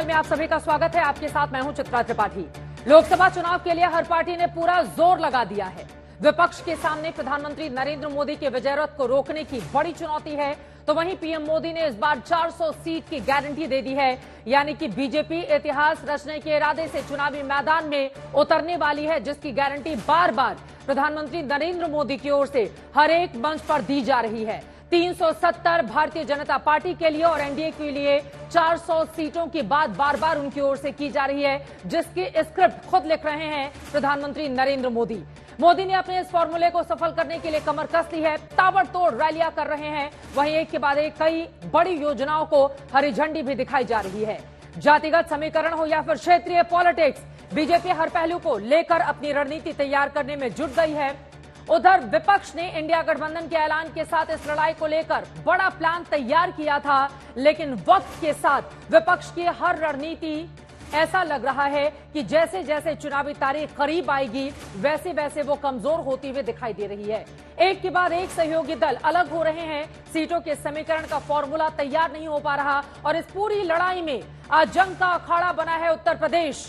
Channel में आप सभी का स्वागत है। आपके साथ मैं हूं चित्रा त्रिपाठी। लोकसभा चुनाव के लिए हर पार्टी ने पूरा जोर लगा दिया है। विपक्ष के सामने प्रधानमंत्री नरेंद्र मोदी के विजय रथ को रोकने की बड़ी चुनौती है, तो वहीं पीएम मोदी ने इस बार 400 सीट की गारंटी दे दी है, यानी कि बीजेपी इतिहास रचने के इरादे से चुनावी मैदान में उतरने वाली है, जिसकी गारंटी बार बार प्रधानमंत्री नरेंद्र मोदी की ओर से हर एक मंच पर दी जा रही है। 370 भारतीय जनता पार्टी के लिए और एनडीए के लिए 400 सीटों की बात बार बार उनकी ओर से की जा रही है, जिसकी स्क्रिप्ट खुद लिख रहे हैं प्रधानमंत्री नरेंद्र मोदी। मोदी ने अपने इस फॉर्मूले को सफल करने के लिए कमर कस ली है, ताबड़तोड़ रैलियां कर रहे हैं, वहीं एक के बाद एक कई बड़ी योजनाओं को हरी झंडी भी दिखाई जा रही है। जातिगत समीकरण हो या फिर क्षेत्रीय पॉलिटिक्स, बीजेपी हर पहलू को लेकर अपनी रणनीति तैयार करने में जुट गई है। उधर विपक्ष ने इंडिया गठबंधन के ऐलान के साथ इस लड़ाई को लेकर बड़ा प्लान तैयार किया था, लेकिन वक्त के साथ विपक्ष की हर रणनीति ऐसा लग रहा है कि जैसे जैसे चुनावी तारीख करीब आएगी वैसे वैसे वो कमजोर होती हुई दिखाई दे रही है। एक के बाद एक सहयोगी दल अलग हो रहे हैं, सीटों के समीकरण का फॉर्मूला तैयार नहीं हो पा रहा और इस पूरी लड़ाई में आज जंग का अखाड़ा बना है उत्तर प्रदेश,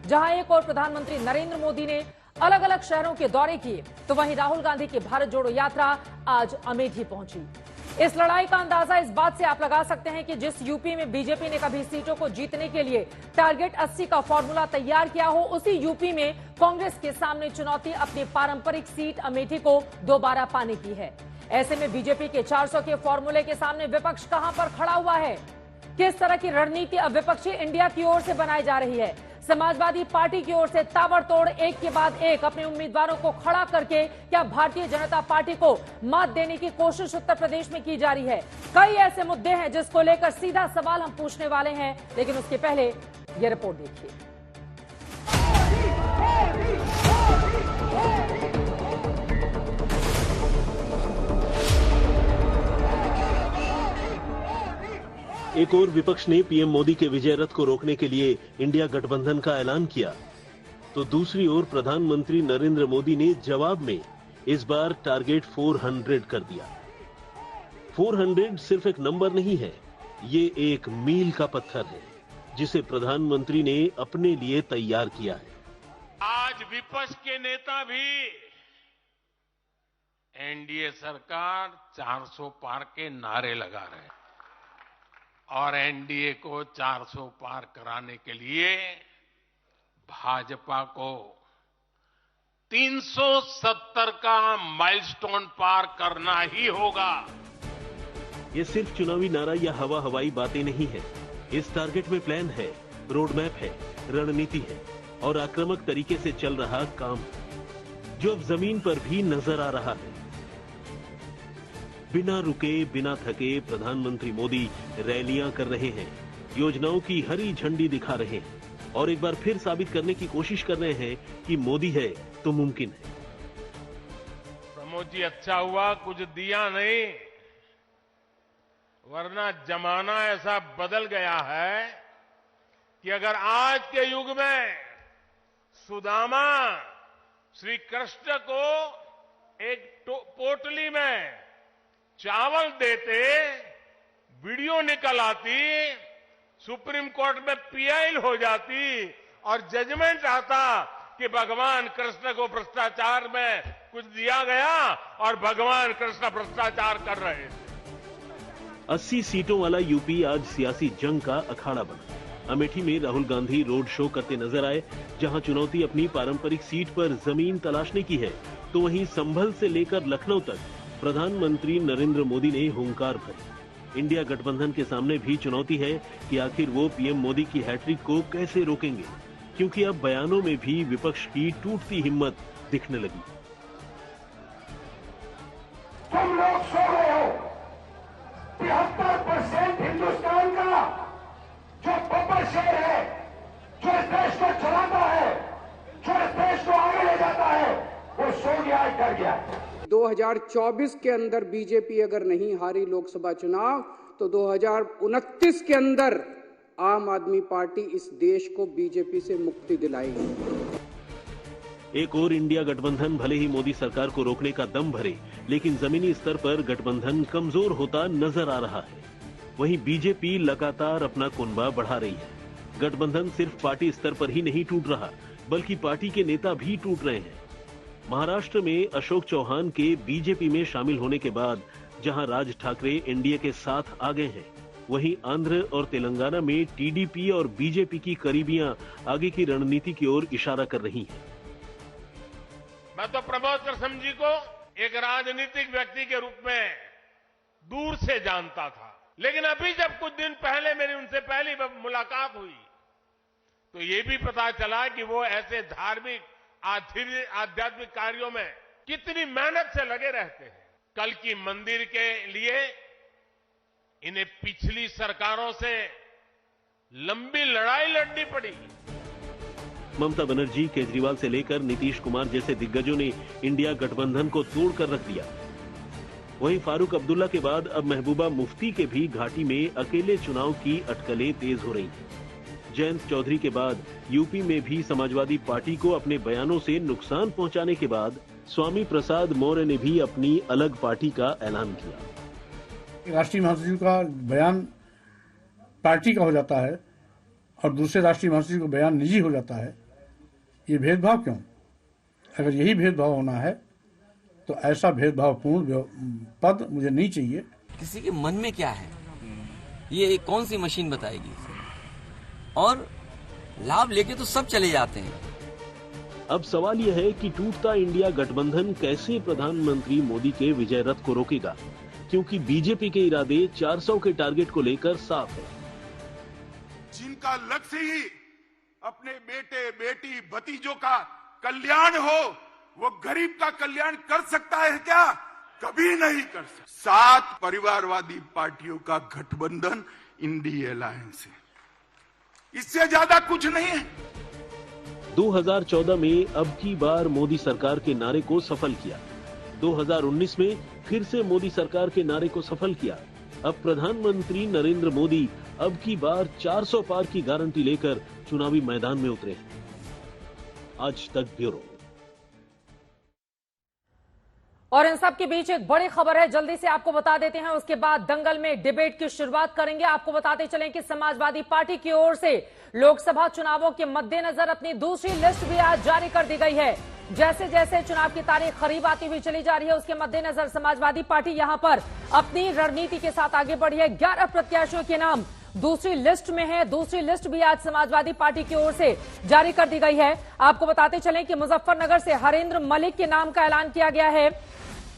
जहां एक और प्रधानमंत्री नरेंद्र मोदी ने अलग अलग शहरों के दौरे किए, तो वहीं राहुल गांधी की भारत जोड़ो यात्रा आज अमेठी पहुंची। इस लड़ाई का अंदाजा इस बात से आप लगा सकते हैं कि जिस यूपी में बीजेपी ने कभी सीटों को जीतने के लिए टारगेट 80 का फॉर्मूला तैयार किया हो, उसी यूपी में कांग्रेस के सामने चुनौती अपनी पारंपरिक सीट अमेठी को दोबारा पाने की है। ऐसे में बीजेपी के 400 के फॉर्मूले के सामने विपक्ष कहां पर खड़ा हुआ है, किस तरह की रणनीति अब विपक्षी इंडिया की ओर से बनाई जा रही है। समाजवादी पार्टी की ओर से ताबड़तोड़ एक के बाद एक अपने उम्मीदवारों को खड़ा करके क्या भारतीय जनता पार्टी को मात देने की कोशिश उत्तर प्रदेश में की जा रही है। कई ऐसे मुद्दे हैं जिसको लेकर सीधा सवाल हम पूछने वाले हैं, लेकिन उसके पहले यह रिपोर्ट देखिए। एक और विपक्ष ने पीएम मोदी के विजय रथ को रोकने के लिए इंडिया गठबंधन का ऐलान किया, तो दूसरी ओर प्रधानमंत्री नरेंद्र मोदी ने जवाब में इस बार टारगेट 400 कर दिया। 400 सिर्फ एक नंबर नहीं है, ये एक मील का पत्थर है जिसे प्रधानमंत्री ने अपने लिए तैयार किया है। आज विपक्ष के नेता भी एनडीए सरकार 400 पार के नारे लगा रहे हैं और एनडीए को 400 पार कराने के लिए भाजपा को 370 का माइलस्टोन पार करना ही होगा। ये सिर्फ चुनावी नारा या हवाई बातें नहीं है, इस टारगेट में प्लान है, रोड मैप है, रणनीति है और आक्रामक तरीके से चल रहा काम जो अब जमीन पर भी नजर आ रहा है। बिना रुके बिना थके प्रधानमंत्री मोदी रैलियां कर रहे हैं, योजनाओं की हरी झंडी दिखा रहे हैं और एक बार फिर साबित करने की कोशिश कर रहे हैं कि मोदी है तो मुमकिन है। प्रमोद जी, अच्छा हुआ कुछ दिया नहीं, वरना जमाना ऐसा बदल गया है कि अगर आज के युग में सुदामा श्री कृष्ण को एक पोटली में चावल देते, वीडियो निकल आती, सुप्रीम कोर्ट में पीआई हो जाती और जजमेंट आता कि भगवान कृष्ण को भ्रष्टाचार में कुछ दिया गया और भगवान कृष्ण भ्रष्टाचार कर रहे थे। 80 सीटों वाला यूपी आज सियासी जंग का अखाड़ा बना। अमेठी में राहुल गांधी रोड शो करते नजर आए, जहां चुनौती अपनी पारंपरिक सीट पर जमीन तलाशने की है, तो वहीं संभल से लेकर लखनऊ तक प्रधानमंत्री नरेंद्र मोदी ने हुंकार भरी। इंडिया गठबंधन के सामने भी चुनौती है कि आखिर वो पीएम मोदी की हैट्रिक को कैसे रोकेंगे, क्योंकि अब बयानों में भी विपक्ष की टूटती हिम्मत दिखने लगी। तुम लोग सो रहे हो, 73% हिंदुस्तान का जो बब्बर शेर है, जो इस देश को चलाता है, जो इस देश को आगे ले जाता है, वो सो गया, डर गया। 2024 के अंदर बीजेपी अगर नहीं हारी लोकसभा चुनाव, तो 2029 के अंदर आम आदमी पार्टी इस देश को बीजेपी से मुक्ति दिलाएगी। एक और इंडिया गठबंधन भले ही मोदी सरकार को रोकने का दम भरे, लेकिन जमीनी स्तर पर गठबंधन कमजोर होता नजर आ रहा है। वहीं बीजेपी लगातार अपना कुनबा बढ़ा रही है। गठबंधन सिर्फ पार्टी स्तर पर ही नहीं टूट रहा, बल्कि पार्टी के नेता भी टूट रहे हैं। महाराष्ट्र में अशोक चौहान के बीजेपी में शामिल होने के बाद जहां राज ठाकरे एनडीए के साथ आ गए हैं, वहीं आंध्र और तेलंगाना में टीडीपी और बीजेपी की करीबियां आगे की रणनीति की ओर इशारा कर रही हैं। मैं तो प्रमोद करसम जी को एक राजनीतिक व्यक्ति के रूप में दूर से जानता था, लेकिन अभी जब कुछ दिन पहले मेरी उनसे पहली मुलाकात हुई तो ये भी पता चला कि वो ऐसे धार्मिक आध्यात्मिक कार्यों में कितनी मेहनत से लगे रहते हैं। कल की मंदिर के लिए इन्हें पिछली सरकारों से लंबी लड़ाई लड़नी पड़ी। ममता बनर्जी, केजरीवाल से लेकर नीतीश कुमार जैसे दिग्गजों ने इंडिया गठबंधन को तोड़कर रख दिया। वहीं फारूक अब्दुल्ला के बाद अब महबूबा मुफ्ती के भी घाटी में अकेले चुनाव की अटकलें तेज हो रही हैं। जयंत चौधरी के बाद यूपी में भी समाजवादी पार्टी को अपने बयानों से नुकसान पहुंचाने के बाद स्वामी प्रसाद मौर्य ने भी अपनी अलग पार्टी का ऐलान किया। राष्ट्रीय महासचिव का बयान पार्टी का हो जाता है और दूसरे राष्ट्रीय महासचिव का बयान निजी हो जाता है, ये भेदभाव क्यों? अगर यही भेदभाव होना है तो ऐसा भेदभावपूर्ण पद मुझे नहीं चाहिए। किसी के मन में क्या है ये कौन सी मशीन बताएगी? और लाभ लेके तो सब चले जाते हैं। अब सवाल यह है कि टूटता इंडिया गठबंधन कैसे प्रधानमंत्री मोदी के विजय रथ को रोकेगा, क्योंकि बीजेपी के इरादे 400 के टारगेट को लेकर साफ है। जिनका लक्ष्य ही अपने बेटे बेटी भतीजों का कल्याण हो, वो गरीब का कल्याण कर सकता है क्या? कभी नहीं कर सकता। 7 परिवारवादी पार्टियों का गठबंधन इंडिया अलायंस है, इससे ज्यादा कुछ नहीं है। 2014 में अब की बार मोदी सरकार के नारे को सफल किया। 2019 में फिर से मोदी सरकार के नारे को सफल किया। अब प्रधानमंत्री नरेंद्र मोदी अब की बार 400 पार की गारंटी लेकर चुनावी मैदान में उतरे हैं। आज तक ब्यूरो। और इन सब के बीच एक बड़ी खबर है, जल्दी से आपको बता देते हैं, उसके बाद दंगल में डिबेट की शुरुआत करेंगे। आपको बताते चलें कि समाजवादी पार्टी की ओर से लोकसभा चुनावों के मद्देनजर अपनी दूसरी लिस्ट भी आज जारी कर दी गई है। जैसे जैसे चुनाव की तारीख करीब आती हुई चली जा रही है, उसके मद्देनजर समाजवादी पार्टी यहां पर अपनी रणनीति के साथ आगे बढ़ी है। 11 प्रत्याशियों के नाम दूसरी लिस्ट में है। दूसरी लिस्ट भी आज समाजवादी पार्टी की ओर से जारी कर दी गई है। आपको बताते चलें कि मुजफ्फरनगर से हरेंद्र मलिक के नाम का ऐलान किया गया है।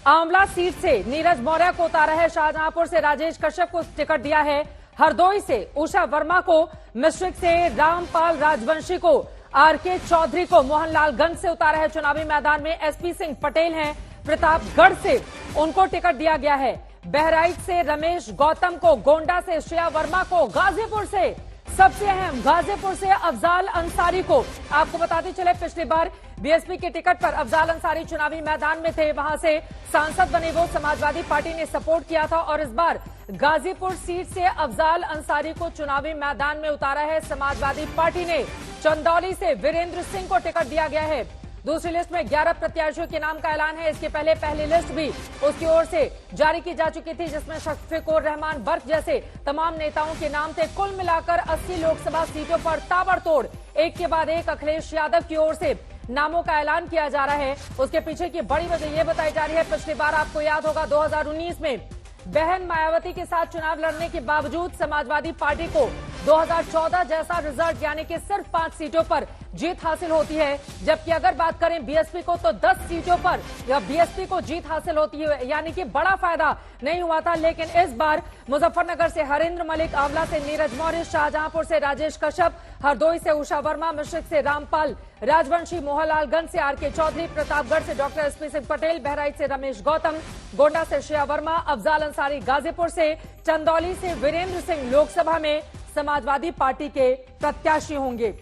आंवला सीट से नीरज मौर्य को उतारा है। शाहजहांपुर से राजेश कश्यप को टिकट दिया है। हरदोई से उषा वर्मा को, मिश्रिक से रामपाल राजवंशी को, आरके चौधरी को मोहनलालगंज से उतारा है चुनावी मैदान में। एसपी सिंह पटेल हैं, प्रतापगढ़ से उनको टिकट दिया गया है। बहराइच से रमेश गौतम को, गोंडा से श्रेया वर्मा को, गाजीपुर से सबसे अहम गाजीपुर से अफजाल अंसारी को। आपको बताते चले पिछली बार बीएसपी के टिकट पर अफजाल अंसारी चुनावी मैदान में थे, वहां से सांसद बने वो, समाजवादी पार्टी ने सपोर्ट किया था और इस बार गाजीपुर सीट से अफजाल अंसारी को चुनावी मैदान में उतारा है समाजवादी पार्टी ने। चंदौली से वीरेंद्र सिंह को टिकट दिया गया है। दूसरी लिस्ट में 11 प्रत्याशियों के नाम का ऐलान है। इसके पहले पहली लिस्ट भी उसकी ओर से जारी की जा चुकी थी, जिसमें शफीकुर रहमान बर्क जैसे तमाम नेताओं के नाम थे। कुल मिलाकर 80 लोकसभा सीटों पर ताबड़तोड़ एक के बाद एक अखिलेश यादव की ओर से नामों का ऐलान किया जा रहा है। उसके पीछे की बड़ी वजह यह बताई जा रही है, पिछली बार आपको याद होगा 2019 में बहन मायावती के साथ चुनाव लड़ने के बावजूद समाजवादी पार्टी को 2014 जैसा रिजल्ट यानी कि सिर्फ 5 सीटों पर जीत हासिल होती है, जबकि अगर बात करें बीएसपी को तो 10 सीटों पर बीएसपी को जीत हासिल होती है, यानी कि बड़ा फायदा नहीं हुआ था। लेकिन इस बार मुजफ्फरनगर से हरेंद्र मलिक, आंवला से नीरज मौर्य, शाहजहांपुर से राजेश कश्यप, हरदोई से उषा वर्मा, मिश्रिक से रामपाल राजवंशी, मोहनलालगंज से आरके चौधरी, प्रतापगढ़ से डॉक्टर एसपी सिंह पटेल, बहराइच से रमेश गौतम, गोंडा से श्रेया वर्मा, अफजाल अंसारी गाजीपुर से, चंदौली से वीरेंद्र सिंह लोकसभा में समाजवादी पार्टी के प्रत्याशी होंगे।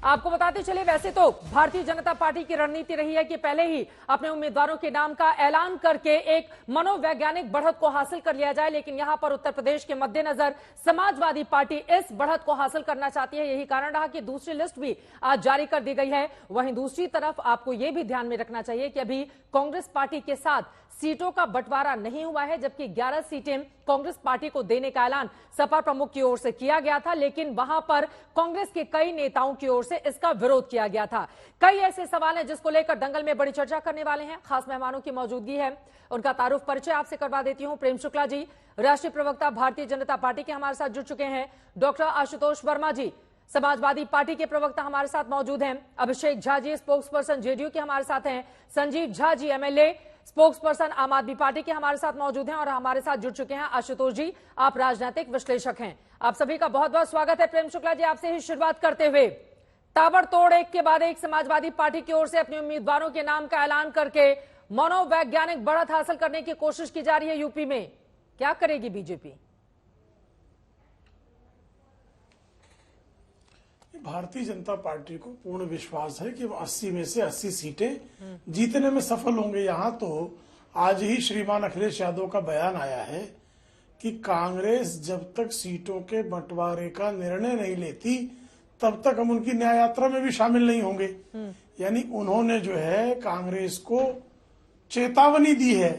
आपको बताते चले, वैसे तो भारतीय जनता पार्टी की रणनीति रही है कि पहले ही अपने उम्मीदवारों के नाम का ऐलान करके एक मनोवैज्ञानिक बढ़त को हासिल कर लिया जाए, लेकिन यहां पर उत्तर प्रदेश के मद्देनजर समाजवादी पार्टी इस बढ़त को हासिल करना चाहती है। यही कारण रहा कि दूसरी लिस्ट भी आज जारी कर दी गई है। वहीं दूसरी तरफ आपको यह भी ध्यान में रखना चाहिए कि अभी कांग्रेस पार्टी के साथ सीटों का बंटवारा नहीं हुआ है, जबकि 11 सीटें कांग्रेस पार्टी को देने का ऐलान सपा प्रमुख की ओर से किया गया था, लेकिन वहां पर कांग्रेस के कई नेताओं की ओर से इसका विरोध किया गया था। कई ऐसे सवाल हैं जिसको लेकर दंगल में बड़ी चर्चा करने वाले हैं। खास मेहमानों की मौजूदगी है, उनका तारुफ परिचय आपसे करवा देती हूं। प्रेम शुक्ला जी, राष्ट्रीय प्रवक्ता भारतीय जनता पार्टी के हमारे साथ जुड़ चुके हैं। डॉक्टर आशुतोष वर्मा जी, समाजवादी पार्टी के प्रवक्ता हमारे साथ मौजूद हैं। Abhishek Jha ji, spokes person JDU के हमारे साथ हैं। Sanjeev Jha ji, MLA, spokes person आम आदमी पार्टी के हमारे साथ मौजूद हैं। और हमारे साथ जुड़ चुके हैं आशुतोष जी, आप राजनीतिक विश्लेषक हैं। आप सभी का बहुत बहुत स्वागत है। प्रेम शुक्ला जी, आपसे ही शुरुआत करते हुए, ताबड़तोड़ एक के बाद एक समाजवादी पार्टी की ओर से अपने उम्मीदवारों के नाम का ऐलान करके मनोवैज्ञानिक बढ़त हासिल करने की कोशिश की जा रही है यूपी में। क्या करेगी बीजेपी? भारतीय जनता पार्टी को पूर्ण विश्वास है कि वो 80 में से 80 सीटें जीतने में सफल होंगे। यहाँ तो आज ही श्रीमान अखिलेश यादव का बयान आया है कि कांग्रेस जब तक सीटों के बंटवारे का निर्णय नहीं लेती तब तक हम उनकी न्याय यात्रा में भी शामिल नहीं होंगे। यानी उन्होंने जो है कांग्रेस को चेतावनी दी है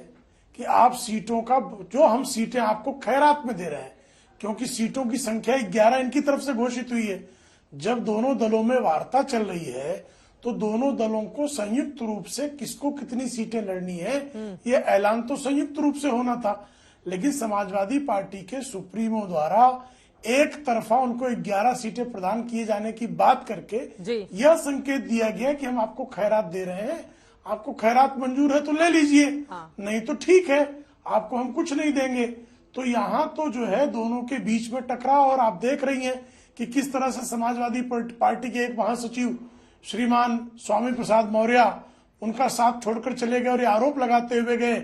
कि आप सीटों का, जो हम सीटें आपको खैरात में दे रहे हैं, क्योंकि सीटों की संख्या 11 इनकी तरफ से घोषित हुई है। जब दोनों दलों में वार्ता चल रही है तो दोनों दलों को संयुक्त रूप से किसको कितनी सीटें लड़नी है, ये ऐलान तो संयुक्त रूप से होना था। लेकिन समाजवादी पार्टी के सुप्रीमो द्वारा एक तरफा उनको 11 सीटें प्रदान किए जाने की बात करके यह संकेत दिया गया कि हम आपको खैरात दे रहे हैं, आपको खैरात मंजूर है तो ले लीजिए, नहीं तो ठीक है, आपको हम कुछ नहीं देंगे। तो यहाँ तो जो है दोनों के बीच में टकराव, और आप देख रही हैं कि किस तरह से समाजवादी पार्टी के एक महासचिव श्रीमान स्वामी प्रसाद मौर्य उनका साथ छोड़कर चले गए और ये आरोप लगाते हुए गए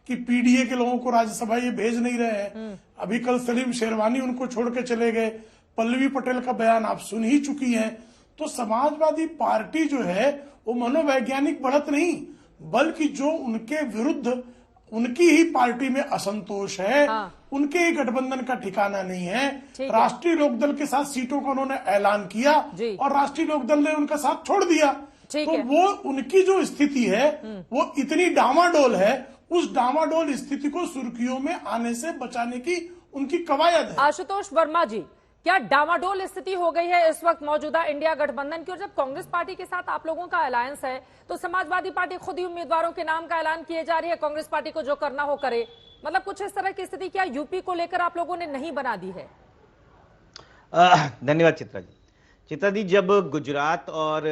कि पीडीए के लोगों को राज्यसभा ये भेज नहीं रहे हैं। अभी कल सलीम शेरवानी उनको छोड़ के चले गए। पल्लवी पटेल का बयान आप सुन ही चुकी हैं। तो समाजवादी पार्टी जो है वो मनोवैज्ञानिक बढ़त नहीं, बल्कि जो उनके विरुद्ध उनकी ही पार्टी में असंतोष है, उनके ही गठबंधन का ठिकाना नहीं है। राष्ट्रीय लोकदल के साथ सीटों का उन्होंने ऐलान किया और राष्ट्रीय लोकदल ने उनका साथ छोड़ दिया। तो वो उनकी जो स्थिति है वो इतनी डामाडोल है, उस डामाडोल स्थिति को सुर्खियों में आने से बचाने की उनकी कवायद है। आशुतोष वर्मा जी, क्या डामाडोल स्थिति हो गई है इस वक्त मौजूदा इंडिया गठबंधन की? और जब कांग्रेस पार्टी के साथ आप लोगों का अलायंस है तो समाजवादी पार्टी खुद ही उम्मीदवारों के नाम का ऐलान किए जा रही है, कांग्रेस पार्टी को जो करना हो करे। मतलब कुछ इस तरह की स्थिति क्या यूपी को लेकर आप लोगों ने नहीं बना दी है? धन्यवाद चित्रा जी। चित्रा जी, जब गुजरात और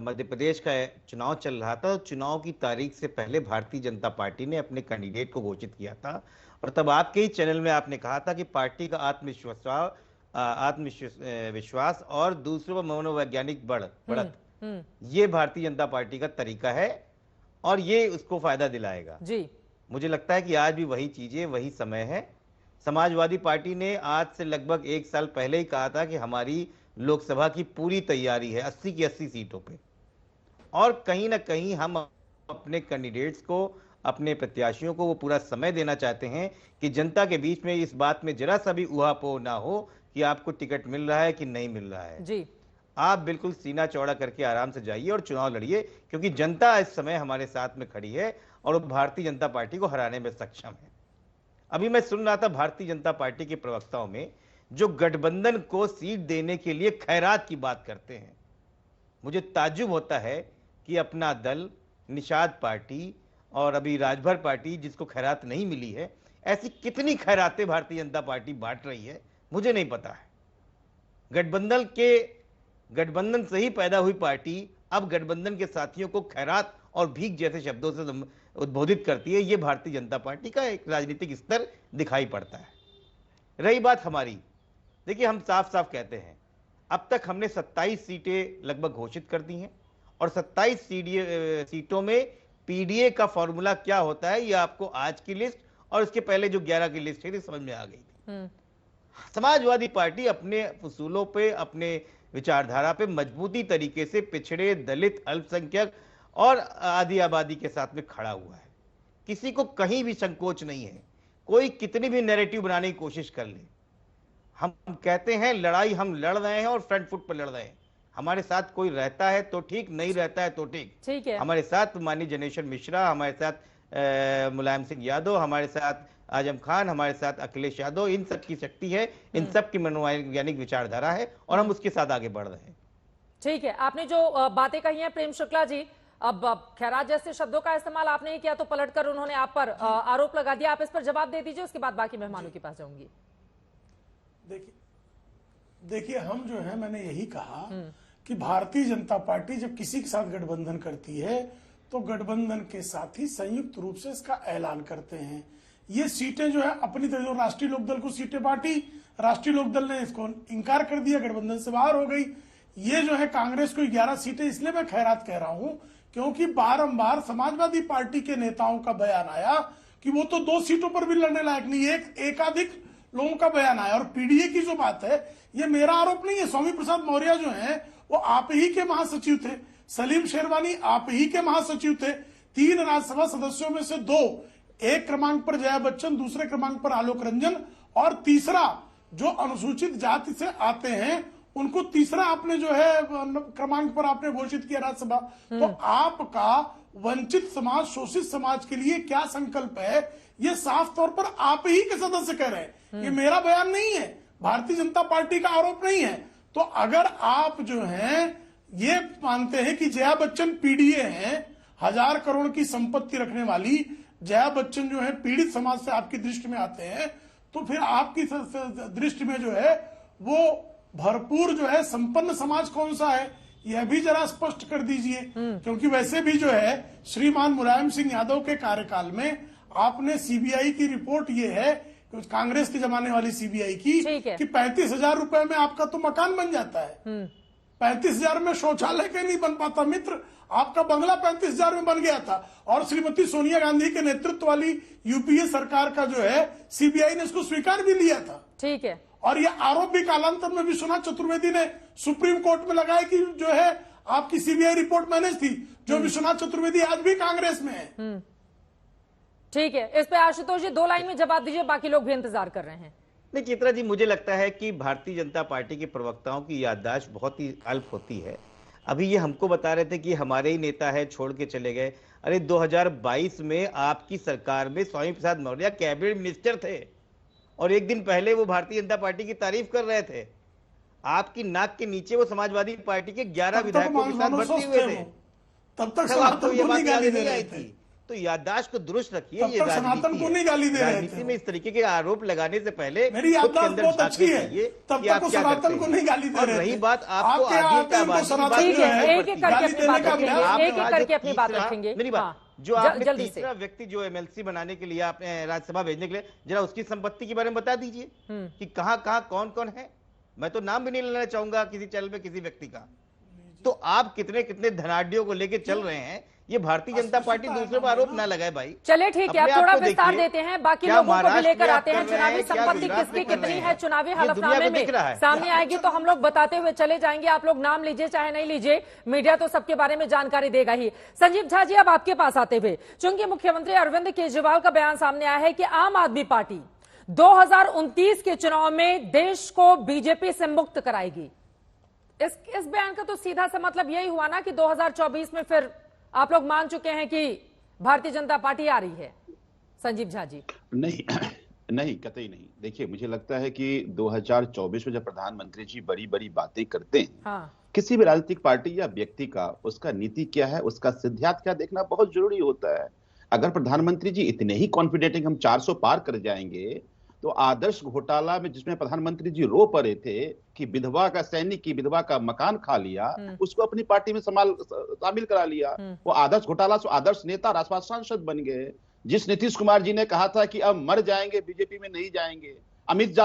मध्य प्रदेश का चुनाव चल रहा था तो चुनाव की तारीख से पहले भारतीय जनता पार्टी ने अपने कैंडिडेट को घोषित किया था, और तब आपके ही चैनल में आपने कहा था कि पार्टी का आत्मविश्वास और दूसरों पर मनोवैज्ञानिक बढ़त, ये भारतीय जनता पार्टी का तरीका है और ये उसको फायदा दिलाएगा जी। मुझे लगता है कि आज भी वही चीजें, वही समय है। समाजवादी पार्टी ने आज से लगभग 1 साल पहले ही कहा था कि हमारी लोकसभा की पूरी तैयारी है 80 की 80 सीटों पे, और कहीं ना कहीं हम अपने कैंडिडेट्स को, अपने प्रत्याशियों को वो पूरा समय देना चाहते हैं कि जनता के बीच में इस बात में जरा सा भी उहापोह ना हो कि आपको टिकट मिल रहा है कि नहीं मिल रहा है जी। आप बिल्कुल सीना चौड़ा करके आराम से जाइए और चुनाव लड़िए, क्योंकि जनता इस समय हमारे साथ में खड़ी है और वो भारतीय जनता पार्टी को हराने में सक्षम है। अभी मैं सुन रहा था भारतीय जनता पार्टी के प्रवक्ताओं में जो गठबंधन को सीट देने के लिए खैरात की बात करते हैं। मुझे ताज्जुब होता है कि अपना दल, निषाद पार्टी और अभी राजभर पार्टी जिसको खैरात नहीं मिली है, ऐसी कितनी खैरातें भारतीय जनता पार्टी बांट रही है मुझे नहीं पता है। गठबंधन से ही पैदा हुई पार्टी अब गठबंधन के साथियों को खैरात और भीख जैसे शब्दों से उद्बोधित करती है। ये भारतीय जनता पार्टी का एक राजनीतिक स्तर दिखाई पड़ता है। रही बात हमारी, देखिए हम साफ साफ कहते हैं अब तक हमने 27 सीटें लगभग घोषित कर दी हैं, और 27 सीटों में पीडीए का फॉर्मूला क्या होता है ये आपको आज की लिस्ट और इसके पहले जो 11 की लिस्ट थी समझ में आ गई थी। समाजवादी पार्टी अपने उसूलों पे, अपने विचारधारा पे मजबूती तरीके से पिछड़े, दलित, अल्पसंख्यक और आदि आबादी के साथ में खड़ा हुआ है। किसी को कहीं भी संकोच नहीं है, कोई कितनी भी नैरेटिव बनाने की कोशिश कर ले। हम कहते हैं लड़ाई हम लड़ रहे हैं और फ्रंट फुट पर लड़ रहे हैं। हमारे साथ कोई रहता है तो ठीक, नहीं रहता है तो ठीक है। हमारे साथ माननीय जनेश्वर मिश्रा, हमारे साथ मुलायम सिंह यादव, हमारे साथ आजम खान, हमारे साथ अखिलेश यादव, इन सब की शक्ति है, इन सब की मनोवैज्ञानिक विचारधारा है और हम उसके साथ आगे बढ़ रहे हैं। ठीक है, आपने जो बातें कही हैं प्रेम शुक्ला जी, अब खैरात जैसे शब्दों का इस्तेमाल आपने ही किया तो पलटकर उन्होंने आप पर आरोप लगा दिया। आप इस पर जवाब दे दीजिए, उसके बाद बाकी मेहमानों के पास जाऊंगी। देखिए हम जो है, मैंने यही कहा कि भारतीय जनता पार्टी जब किसी के साथ गठबंधन करती है तो गठबंधन के साथ ही संयुक्त रूप से इसका ऐलान करते हैं। ये सीटें जो है अपनी तरह, राष्ट्रीय लोकदल को सीटें बांटी, राष्ट्रीय लोकदल ने इसको इंकार कर दिया, गठबंधन से बाहर हो गई। ये जो है कांग्रेस को 11 सीटें, इसलिए मैं खैरात कह रहा हूं क्योंकि बारंबार समाजवादी पार्टी के नेताओं का बयान आया कि वो तो 2 सीटों पर भी लड़ने लायक नहीं, एकाधिक लोगों का बयान आया। और पीडीए की जो बात है, ये मेरा आरोप नहीं है, स्वामी प्रसाद मौर्य जो है वो आप ही के महासचिव थे, सलीम शेरवानी आप ही के महासचिव थे, 3 राज्यसभा सदस्यों में से 2, एक क्रमांक पर जया बच्चन, दूसरे क्रमांक पर आलोक रंजन और तीसरा जो अनुसूचित जाति से आते हैं उनको तीसरा आपने जो है क्रमांक पर आपने घोषित किया राज्यसभा। तो आपका वंचित समाज, शोषित समाज के लिए क्या संकल्प है, ये साफ तौर पर आप ही के सदस्य कह रहे हैं। ये मेरा बयान नहीं है, भारतीय जनता पार्टी का आरोप नहीं है। तो अगर आप जो हैं ये मानते हैं कि जया बच्चन पीडीए हैं, 1000 करोड़ की संपत्ति रखने वाली जया बच्चन जो है पीड़ित समाज से आपकी दृष्टि में आते हैं, तो फिर आपकी दृष्टि में जो है वो भरपूर जो है संपन्न समाज कौन सा है, यह भी जरा स्पष्ट कर दीजिए। क्योंकि वैसे भी जो है श्रीमान मुलायम सिंह यादव के कार्यकाल में आपने सीबीआई की रिपोर्ट ये है, कांग्रेस के जमाने वाली सीबीआई की, कि 35,000 रुपए में आपका तो मकान बन जाता है। 35,000 में शौचालय के नहीं बन पाता मित्र, आपका बंगला 35,000 में बन गया था। और श्रीमती सोनिया गांधी के नेतृत्व वाली यूपीए सरकार का जो है सीबीआई ने इसको स्वीकार भी लिया था। ठीक है। और यह आरोप भी कालांतर में विश्वनाथ चतुर्वेदी ने सुप्रीम कोर्ट में लगाया कि जो है आपकी सीबीआई रिपोर्ट मैनेज थी, जो विश्वनाथ चतुर्वेदी आज भी कांग्रेस में है। ठीक है, इस पे आशुतोष जी 2 लाइन में जवाब दीजिए, बाकी लोग भी इंतजार कर रहे हैं। नहीं चित्रा जी, मुझे लगता है कि भारतीय जनता पार्टी के प्रवक्ताओं की याददाश्त बहुत ही अल्प होती है। अभी ये हमको बता रहे थे कि हमारे ही नेता है, छोड़ के चले गए। अरे 2022 में आपकी सरकार में स्वामी प्रसाद मौर्य कैबिनेट मिनिस्टर थे और एक दिन पहले वो भारतीय जनता पार्टी की तारीफ कर रहे थे। आपकी नाक के नीचे वो समाजवादी पार्टी के 11 विधायकों के साथ भर्ती हुए थे। तब तक आपको ये बात याद नहीं आई थी। तो याददाश्त को दुरुस्त रखिए। ये सनातन को नहीं गाली दे रहे थे। राजनीति में इस तरीके के आरोप लगाने से पहले मेरी याददाश्त बहुत अच्छी है, तब तक वो सनातन को नहीं गाली दे रहे थे। रही बात आपको आगे करके अपनी बात रखेंगे। मेरी बात जो आपने तीसरा व्यक्ति जो एमएलसी बनाने के लिए आपने राज्यसभा भेजने के लिए, जरा उसकी संपत्ति के बारे में बता दीजिए कि कहां कहां कौन कौन है। मैं तो नाम भी नहीं लेना चाहूंगा किसी चैनल पे किसी व्यक्ति का। तो आप कितने कितने धनाढ़ियों को लेके चल रहे हैं, ये भारतीय जनता पार्टी दूसरे पर आरोप ना लगाए भाई। चलिए ठीक है, आप थोड़ा विस्तार देते हैं, बाकी लोगों को भी लेकर आते हैं। चुनावी संपत्ति किसकी कितनी है, चुनावी हलफनामे में सामने आएगी तो हम लोग बताते हुए चले जाएंगे। आप लोग नाम लीजिए चाहे नहीं लीजिए, मीडिया तो सबके बारे में जानकारी देगा ही। संजीव झा जी, अब आपके पास आते हुए, चूंकि मुख्यमंत्री अरविंद केजरीवाल का बयान सामने आया है कि आम आदमी पार्टी 2029 के चुनाव में देश को बीजेपी से मुक्त कराएगी, इस बयान का तो सीधा सा मतलब यही हुआ ना कि 2024 में फिर आप लोग मान चुके हैं कि भारतीय जनता पार्टी आ रही है। संजीव झा जी। नहीं कतई नहीं। देखिए मुझे लगता है कि 2024 में जब प्रधानमंत्री जी बड़ी बड़ी बातें करते हैं, हाँ। किसी भी राजनीतिक पार्टी या व्यक्ति का उसका नीति क्या है, उसका सिद्धांत क्या देखना बहुत जरूरी होता है। अगर प्रधानमंत्री जी इतने ही कॉन्फिडेंट हैं कि हम 400 पार कर जाएंगे, तो आदर्श घोटाला में जिसमें प्रधानमंत्री जी रो पड़े थे कि विधवा का सैनिक की विधवा का मकान खा लिया, उसको अपनी पार्टी में शामिल करा लिया। वो आदर्श घोटाला से आदर्श नेता राज्यसभा सांसद बन गए। जिस नीतीश कुमार जी ने कहा था कि अब मर जाएंगे बीजेपी में नहीं जाएंगे, अमित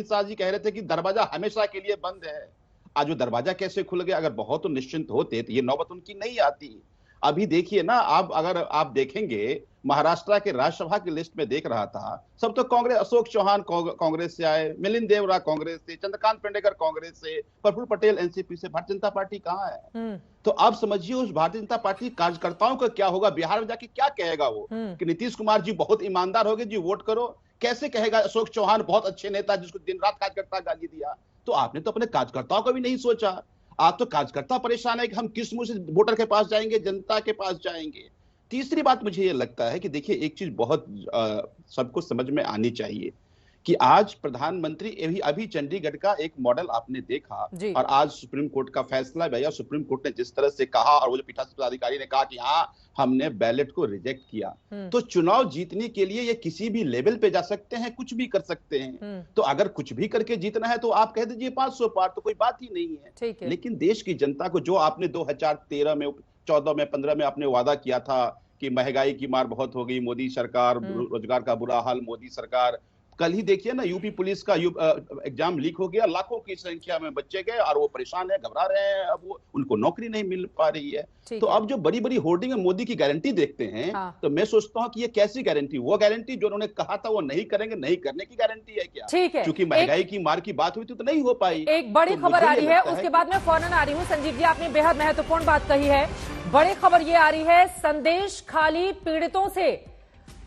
शाह जी कह रहे थे कि दरवाजा हमेशा के लिए बंद है। आज वो दरवाजा कैसे खुल गया? अगर बहुत तो निश्चिंत होते तो ये नौबत उनकी नहीं आती। अभी देखिए ना, आप अगर आप देखेंगे महाराष्ट्र के राज्यसभा की लिस्ट में देख रहा था, सब तो कांग्रेस, अशोक चौहान कांग्रेस से आए, मिलिंद देवरा कांग्रेस से, चंद्रकांत पेंडेकर कांग्रेस से, प्रफुल्ल पटेल एनसीपी से। भारतीय जनता पार्टी कहाँ है? तो आप समझिए उस भारतीय जनता पार्टी कार्यकर्ताओं का क्या होगा, बिहार में जाके क्या कहेगा वो कि नीतीश कुमार जी बहुत ईमानदार हो गए जी, वोट करो। कैसे कहेगा अशोक चौहान बहुत अच्छे नेता जिसको दिन रात कार्यकर्ता गाली दिया? तो आपने तो अपने कार्यकर्ताओं का भी नहीं सोचा। आप तो कार्यकर्ता परेशान है कि हम किस मुंह से वोटर के पास जाएंगे, जनता के पास जाएंगे। तीसरी बात मुझे ये लगता है कि देखिए एक चीज बहुत सबको समझ में आनी चाहिए कि आज प्रधानमंत्री अभी चंडीगढ़ का एक मॉडल आपने देखा और आज सुप्रीम कोर्ट का फैसला भैया, सुप्रीम कोर्ट ने जिस तरह से कहा और वो जो पीठासीन पदाधिकारी ने कहा कि हाँ हमने बैलेट को रिजेक्ट किया, तो चुनाव जीतने के लिए ये किसी भी लेवल पे जा सकते हैं, कुछ भी कर सकते हैं। तो अगर कुछ भी करके जीतना है तो आप कह दीजिए 500 पार, तो कोई बात ही नहीं है। लेकिन देश की जनता को जो आपने 2013 में 14 में 15 में आपने वादा किया था कि महंगाई की मार बहुत हो गई, मोदी सरकार, रोजगार का बुरा हाल, मोदी सरकार, कल ही देखिए ना यूपी पुलिस का एग्जाम लीक हो गया, लाखों की संख्या में बच्चे गए और वो परेशान है, घबरा रहे हैं, अब वो उनको नौकरी नहीं मिल पा रही है। तो अब जो बड़ी बड़ी होर्डिंग में मोदी की गारंटी देखते हैं, तो मैं सोचता हूँ कि ये कैसी गारंटी, वो गारंटी जो उन्होंने कहा था वो नहीं करेंगे, नहीं करने की गारंटी है क्या? ठीक है, क्योंकि महंगाई की मार की बात हुई थी तो नहीं हो पाई। एक बड़ी खबर आ रही है, उसके बाद मैं फौरन आ रही हूँ। संजीव जी, आपने बेहद महत्वपूर्ण बात कही है। बड़ी खबर ये आ रही है, संदेश खाली पीड़ितों से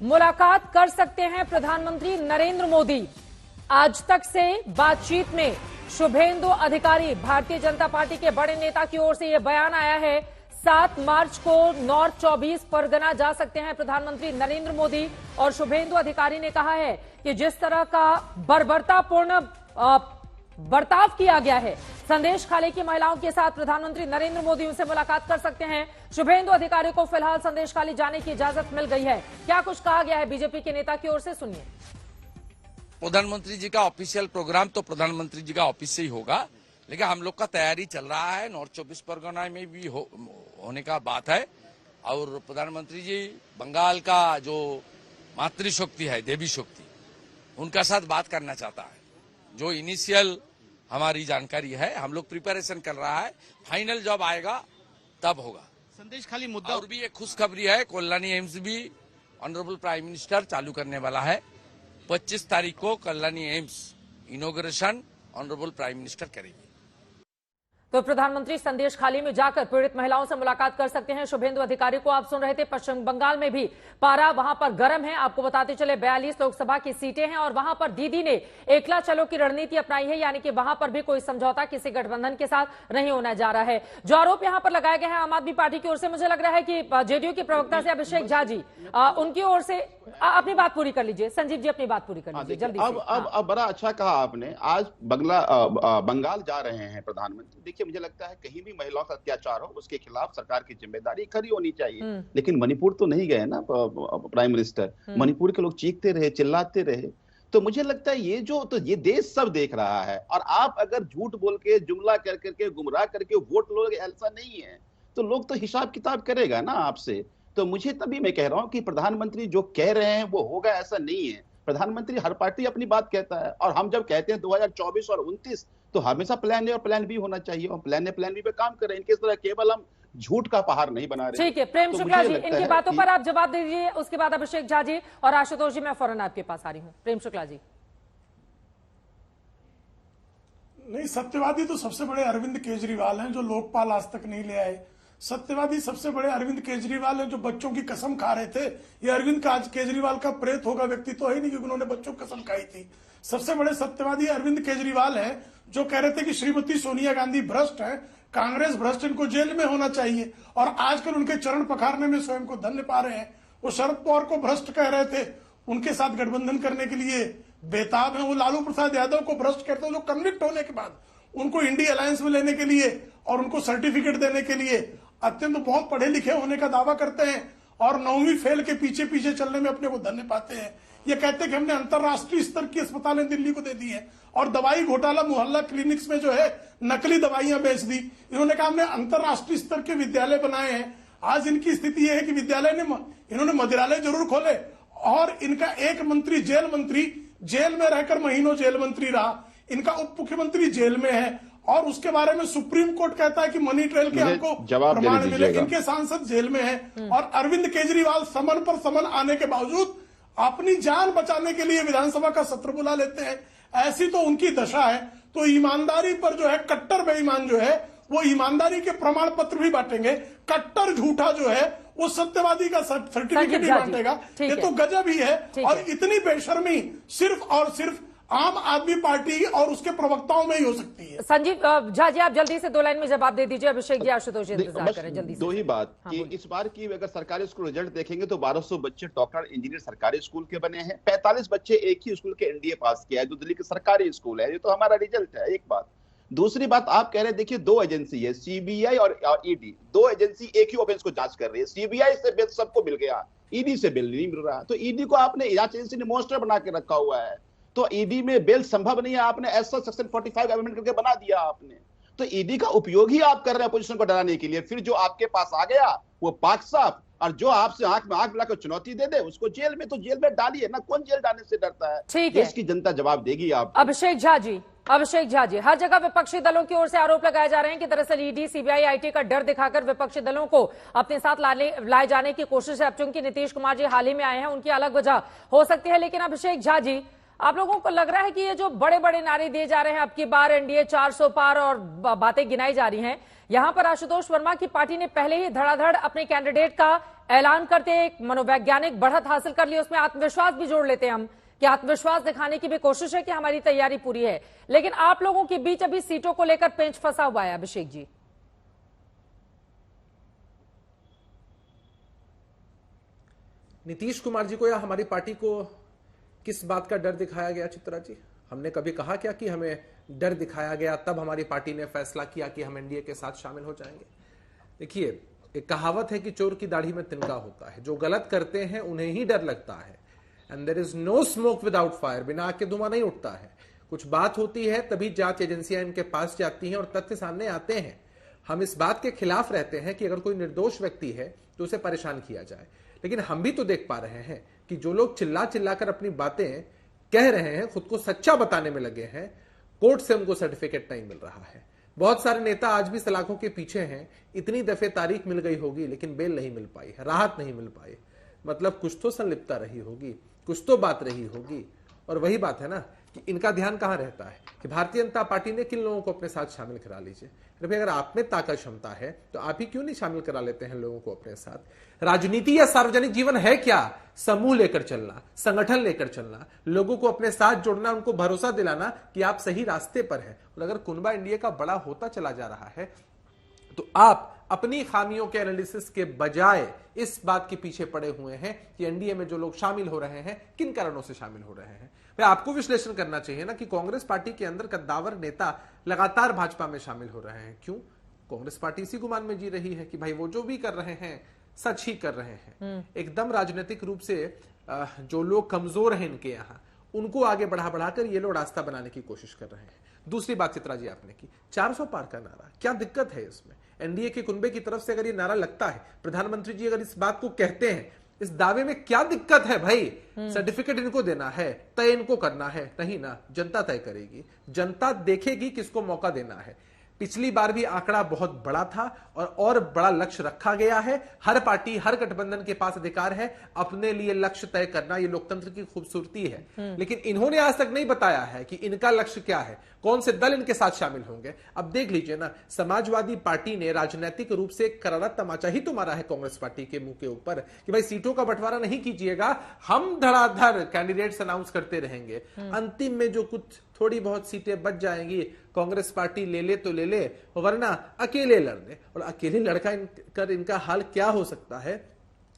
मुलाकात कर सकते हैं प्रधानमंत्री नरेंद्र मोदी। आज तक से बातचीत में शुभेंदु अधिकारी, भारतीय जनता पार्टी के बड़े नेता की ओर से यह बयान आया है, 7 मार्च को नॉर्थ 24 परगना जा सकते हैं प्रधानमंत्री नरेंद्र मोदी। और शुभेंदु अधिकारी ने कहा है कि जिस तरह का बर्बरतापूर्ण बर्ताव किया गया है संदेश खाली की महिलाओं के साथ, प्रधानमंत्री नरेंद्र मोदी उनसे मुलाकात कर सकते हैं। शुभेंदु अधिकारी को फिलहाल संदेश खाली जाने की इजाजत मिल गई है। क्या कुछ कहा गया है बीजेपी के नेता की ओर से, सुनिए। प्रधानमंत्री जी का ऑफिशियल प्रोग्राम तो प्रधानमंत्री जी का ऑफिस से ही होगा, लेकिन हम लोग का तैयारी चल रहा है, नॉर्थ 24 परगना में भी होने का बात है। और प्रधानमंत्री जी बंगाल का जो मातृशक्ति है, देवी शक्ति, उनका साथ बात करना चाहता है। जो इनिशियल हमारी जानकारी है, हम लोग प्रिपरेशन कर रहा है, फाइनल जब आएगा तब होगा। संदेश खाली मुद्दा और भी एक खुशखबरी है, कल्याणी एम्स भी ऑनरेबल प्राइम मिनिस्टर चालू करने वाला है। 25 तारीख को Kalyani AIIMS inauguration honourable prime minister करेंगे। तो प्रधानमंत्री संदेश खाली में जाकर पीड़ित महिलाओं से मुलाकात कर सकते हैं। शुभेंदु अधिकारी को आप सुन रहे थे। पश्चिम बंगाल में भी पारा वहां पर गर्म है। आपको बताते चले 42 लोकसभा की सीटें हैं और वहां पर दीदी ने एकला चलो की रणनीति अपनाई है, यानी कि वहां पर भी कोई समझौता किसी गठबंधन के साथ नहीं होने जा रहा है। जो आरोप यहां पर लगाए गए हैं आम आदमी पार्टी की ओर से, मुझे लग रहा है कि जेडीयू के प्रवक्ता से अभिषेक झा जी, उनकी ओर से अपनी बात पूरी कर लीजिए। संजीव जी अपनी बात पूरी कर लीजिए जल्दी। अब बड़ा अच्छा कहा आपने। आज बंगाल जा रहे हैं प्रधानमंत्री। देखिए मुझे लगता है कहीं भी महिलाओं का अत्याचार हो उसके खिलाफ सरकार की जिम्मेदारी खरी होनी चाहिए। लेकिन मणिपुर तो नहीं गए ना प्राइम मिनिस्टर, मणिपुर के लोग चीखते रहे, चिल्लाते रहे। तो मुझे लगता है ये देश सब देख रहा है। और आप अगर झूठ बोल के, जुमला कर करके, गुमराह करके वोट लोगे, ऐसा नहीं है। तो लोग तो हिसाब किताब करेगा ना आपसे। तो मुझे तभी मैं कह रहा हूं कि प्रधानमंत्री जो कह रहे हैं वो होगा, ऐसा नहीं है। प्रधानमंत्री हर पार्टी अपनी बात कहता है, और हम जब कहते हैं 2024 और 29 तो हमेशा प्लान ए और प्लान बी होना चाहिए, और प्लान ए प्लान बी पे काम करें। इनके तरह केवल हम झूठ का पहाड़ नहीं बना रहे। ठीक है प्रेम शुक्ला जी, इनकी बातों पर आप जवाब दे दीजिए, उसके बाद अभिषेक झा जी और आशुतोष जी मैं फौरन आपके पास आ रही हूँ। प्रेम शुक्ला जी। नहीं, सत्यवादी तो सबसे बड़े अरविंद केजरीवाल हैं जो लोकपाल आज तक नहीं ले आए। सत्यवादी सबसे बड़े अरविंद केजरीवाल हैं जो बच्चों की कसम खा रहे थे। ये अरविंद केजरीवाल का प्रेत होगा व्यक्ति तो है ही नहीं, क्योंकि उन्होंने बच्चों की कसम खाई थी। सबसे बड़े सत्यवादी अरविंद केजरीवाल हैं जो कह रहे थे कि श्रीमती सोनिया गांधी भ्रष्ट है, कांग्रेस भ्रष्ट, इनको जेल में होना चाहिए, और आजकल उनके चरण पखारने में स्वयं को धन्य पा रहे हैं। वो शरद पवार को भ्रष्ट कह रहे थे, उनके साथ गठबंधन करने के लिए बेताब है। वो लालू प्रसाद यादव को भ्रष्ट कहते हैं, जो कन्विक्ट होने के बाद उनको इंडी अलायंस में लेने के लिए और उनको सर्टिफिकेट देने के लिए अत्यंत बहुत पढ़े लिखे होने का दावा करते हैं, और 9वीं फेल के पीछे पीछे चलने में अपने को धन्य पाते हैं। ये कहते हैं कि हमने अंतरराष्ट्रीय स्तर की अस्पतालें दिल्ली को दे दी है, और दवाई घोटाला मोहल्ला क्लिनिक्स में जो है नकली दवाइयां बेच दी। इन्होंने कहा हमने अंतरराष्ट्रीय स्तर के विद्यालय बनाए हैं। आज इनकी स्थिति यह है कि इन्होंने मदिरालय जरूर खोले, और इनका एक मंत्री जेल में रहकर महीनों जेल मंत्री रहा, इनका उप मुख्यमंत्री जेल में है, और उसके बारे में सुप्रीम कोर्ट कहता है कि मनी ट्रेल के हमको प्रमाण मिले। इनके सांसद जेल में हैं, और अरविंद केजरीवाल समन पर समन आने के बावजूद अपनी जान बचाने के लिए विधानसभा का सत्र बुला लेते हैं। ऐसी तो उनकी दशा है। तो ईमानदारी पर जो है कट्टर बेईमान जो है वो ईमानदारी के प्रमाण पत्र भी बांटेंगे, कट्टर झूठा जो है वो सत्यवादी का सर्टिफिकेट भी बांटेगा। ये तो गजब ही है। और इतनी बेशर्मी सिर्फ और सिर्फ आम आदमी पार्टी और उसके प्रवक्ताओं में ही हो सकती है। संजीव झा जी, आप जल्दी से 2 लाइन में जवाब दे दीजिए। अभिषेक जी, आशुतोष जी इंतजार करें जल्दी से। दो ही बात कि इस बार की अगर सरकारी स्कूल रिजल्ट देखेंगे तो 1200 बच्चे डॉक्टर इंजीनियर सरकारी स्कूल के बने हैं, 45 बच्चे एक ही स्कूल के एनडीए पास किया है जो दिल्ली के सरकारी स्कूल है। ये तो हमारा रिजल्ट है, एक बात। दूसरी बात आप कह रहे हैं, देखिए 2 एजेंसी है, सीबीआई और ईडी, 2 एजेंसी एक ही ऑफेंस को जांच कर रही है। सीबीआई से बिल सबको मिल गया, ईडी से बिल नहीं मिल रहा। तो ईडी को आपने जांच एजेंसी ने मॉन्स्टर बना के रखा हुआ है, तो ईडी में बेल संभव नहीं है, आपने ऐसा सेक्शन 45 अमेंडमेंट करके बना दिया आपने। तो ईडी का उपयोग ही आप कर रहे हैं अपोजिशन को डराने के लिए। फिर जो आपके पास आ गया वो पाक साफ, और जो आपसे आंख में आंख मिलाकर चुनौती दे दे उसको जेल में, तो जेल में डालिए ना, कौन जेल डालने से डरता है। ठीक है, देश की जनता जवाब देगी आप। अभिषेक झा जी, हर जगह विपक्षी दलों की ओर से आरोप लगाए जा रहे हैं कि दरअसल ईडी, सीबीआई, आईटी का डर दिखाकर विपक्षी दलों को अपने साथ लाए जाने की कोशिश है। अब चूंकि नीतीश कुमार जी हाल ही में आए हैं, उनकी अलग वजह हो सकती है, लेकिन अभिषेक झा जी, आप लोगों को लग रहा है कि ये जो बड़े बड़े नारे दिए जा रहे हैं, अब की बार एनडीए 400 पार और बातें गिनाई जा रही हैं, यहां पर आशुतोष वर्मा की पार्टी ने पहले ही धड़ाधड़ अपने कैंडिडेट का ऐलान करते एक मनोवैज्ञानिक बढ़त हासिल कर ली, उसमें आत्मविश्वास भी जोड़ लेते हैं हम कि आत्मविश्वास दिखाने की भी कोशिश है कि हमारी तैयारी पूरी है। लेकिन आप लोगों के बीच अभी सीटों को लेकर पेंच फंसा हुआ है। अभिषेक जी, नीतीश कुमार जी को या हमारी पार्टी को किस बात का डर दिखाया गया चित्रा जी? हमने कभी कहा क्या कि हमें डर दिखाया गया तब हमारी पार्टी ने फैसला किया कि हम एनडीए के साथ शामिल हो जाएंगे? देखिए, एक कहावत है कि चोर की दाढ़ी में तिनका होता है। जो गलत करते हैं उन्हें ही डर लगता है। And there is no smoke without fire, बिना आग के धुआं नहीं उठता है। कुछ बात होती है तभी जांच एजेंसियां इनके पास जाती हैं और तथ्य सामने आते हैं। हम इस बात के खिलाफ रहते हैं कि अगर कोई निर्दोष व्यक्ति है तो उसे परेशान किया जाए, लेकिन हम भी तो देख पा रहे हैं कि जो लोग चिल्ला चिल्लाकर अपनी बातें कह रहे हैं, खुद को सच्चा बताने में लगे हैं, कोर्ट से उनको सर्टिफिकेट नहीं मिल रहा है। बहुत सारे नेता आज भी सलाखों के पीछे हैं। इतनी दफे तारीख मिल गई होगी लेकिन बेल नहीं मिल पाई है, राहत नहीं मिल पाई। मतलब कुछ तो संलिप्तता रही होगी, कुछ तो बात रही होगी। और वही बात है ना कि इनका ध्यान कहां रहता है कि भारतीय जनता पार्टी ने किन लोगों को अपने साथ शामिल करा लीजिए। अगर आप में ताकत क्षमता है तो आप ही क्यों नहीं शामिल करा लेते हैं लोगों को अपने साथ? राजनीति या सार्वजनिक जीवन है क्या? समूह लेकर चलना, संगठन लेकर चलना, लोगों को अपने साथ जोड़ना, उनको भरोसा दिलाना कि आप सही रास्ते पर हैं। और अगर कुनबा एनडीए का बड़ा होता चला जा रहा है तो आप अपनी खामियों के एनालिसिस के बजाय इस बात के पीछे पड़े हुए हैं कि एनडीए में जो लोग शामिल हो रहे हैं किन कारणों से शामिल हो रहे हैं। भाई, आपको विश्लेषण करना चाहिए ना कि कांग्रेस पार्टी के अंदर कद्दावर नेता लगातार भाजपा में शामिल हो रहे हैं। क्यों? कांग्रेस पार्टी इसी गुमान में जी रही है कि भाई वो जो भी कर रहे हैं सच ही कर रहे हैं। एकदम राजनीतिक रूप से जो लोग कमजोर हैं इनके यहाँ, उनको आगे बढ़ाकर ये लोग रास्ता बनाने की कोशिश कर रहे हैं। दूसरी बात चित्रा जी आपने की, 400 पार का नारा, क्या दिक्कत है इसमें? एनडीए के कुनबे की तरफ से अगर ये नारा लगता है, प्रधानमंत्री जी अगर इस बात को कहते हैं, इस दावे में क्या दिक्कत है भाई? सर्टिफिकेट इनको देना है, तय इनको करना है, नहीं ना, जनता तय करेगी, जनता देखेगी किसको मौका देना है। पिछली बार भी आंकड़ा बहुत बड़ा था और बड़ा लक्ष्य रखा गया है। हर पार्टी, हर गठबंधन के पास अधिकार है अपने लिए लक्ष्य तय करना, ये लोकतंत्र की खूबसूरती है। लेकिन इन्होंने आज तक नहीं बताया है कि इनका लक्ष्य क्या है, कौन से दल इनके साथ शामिल होंगे। अब देख लीजिए ना, समाजवादी पार्टी ने राजनीतिक रूप से करारा तमाचा ही तो मारा है कांग्रेस पार्टी के मुंह के ऊपर कि भाई सीटों का बंटवारा नहीं कीजिएगा, हम धड़ाधड़ कैंडिडेट्स अनाउंस करते रहेंगे, अंतिम में जो कुछ थोड़ी बहुत सीटें बच जाएंगी कांग्रेस पार्टी ले ले तो ले ले, वरना अकेले लड़ ले। और अकेले लड़का कर इनका हाल क्या हो सकता है,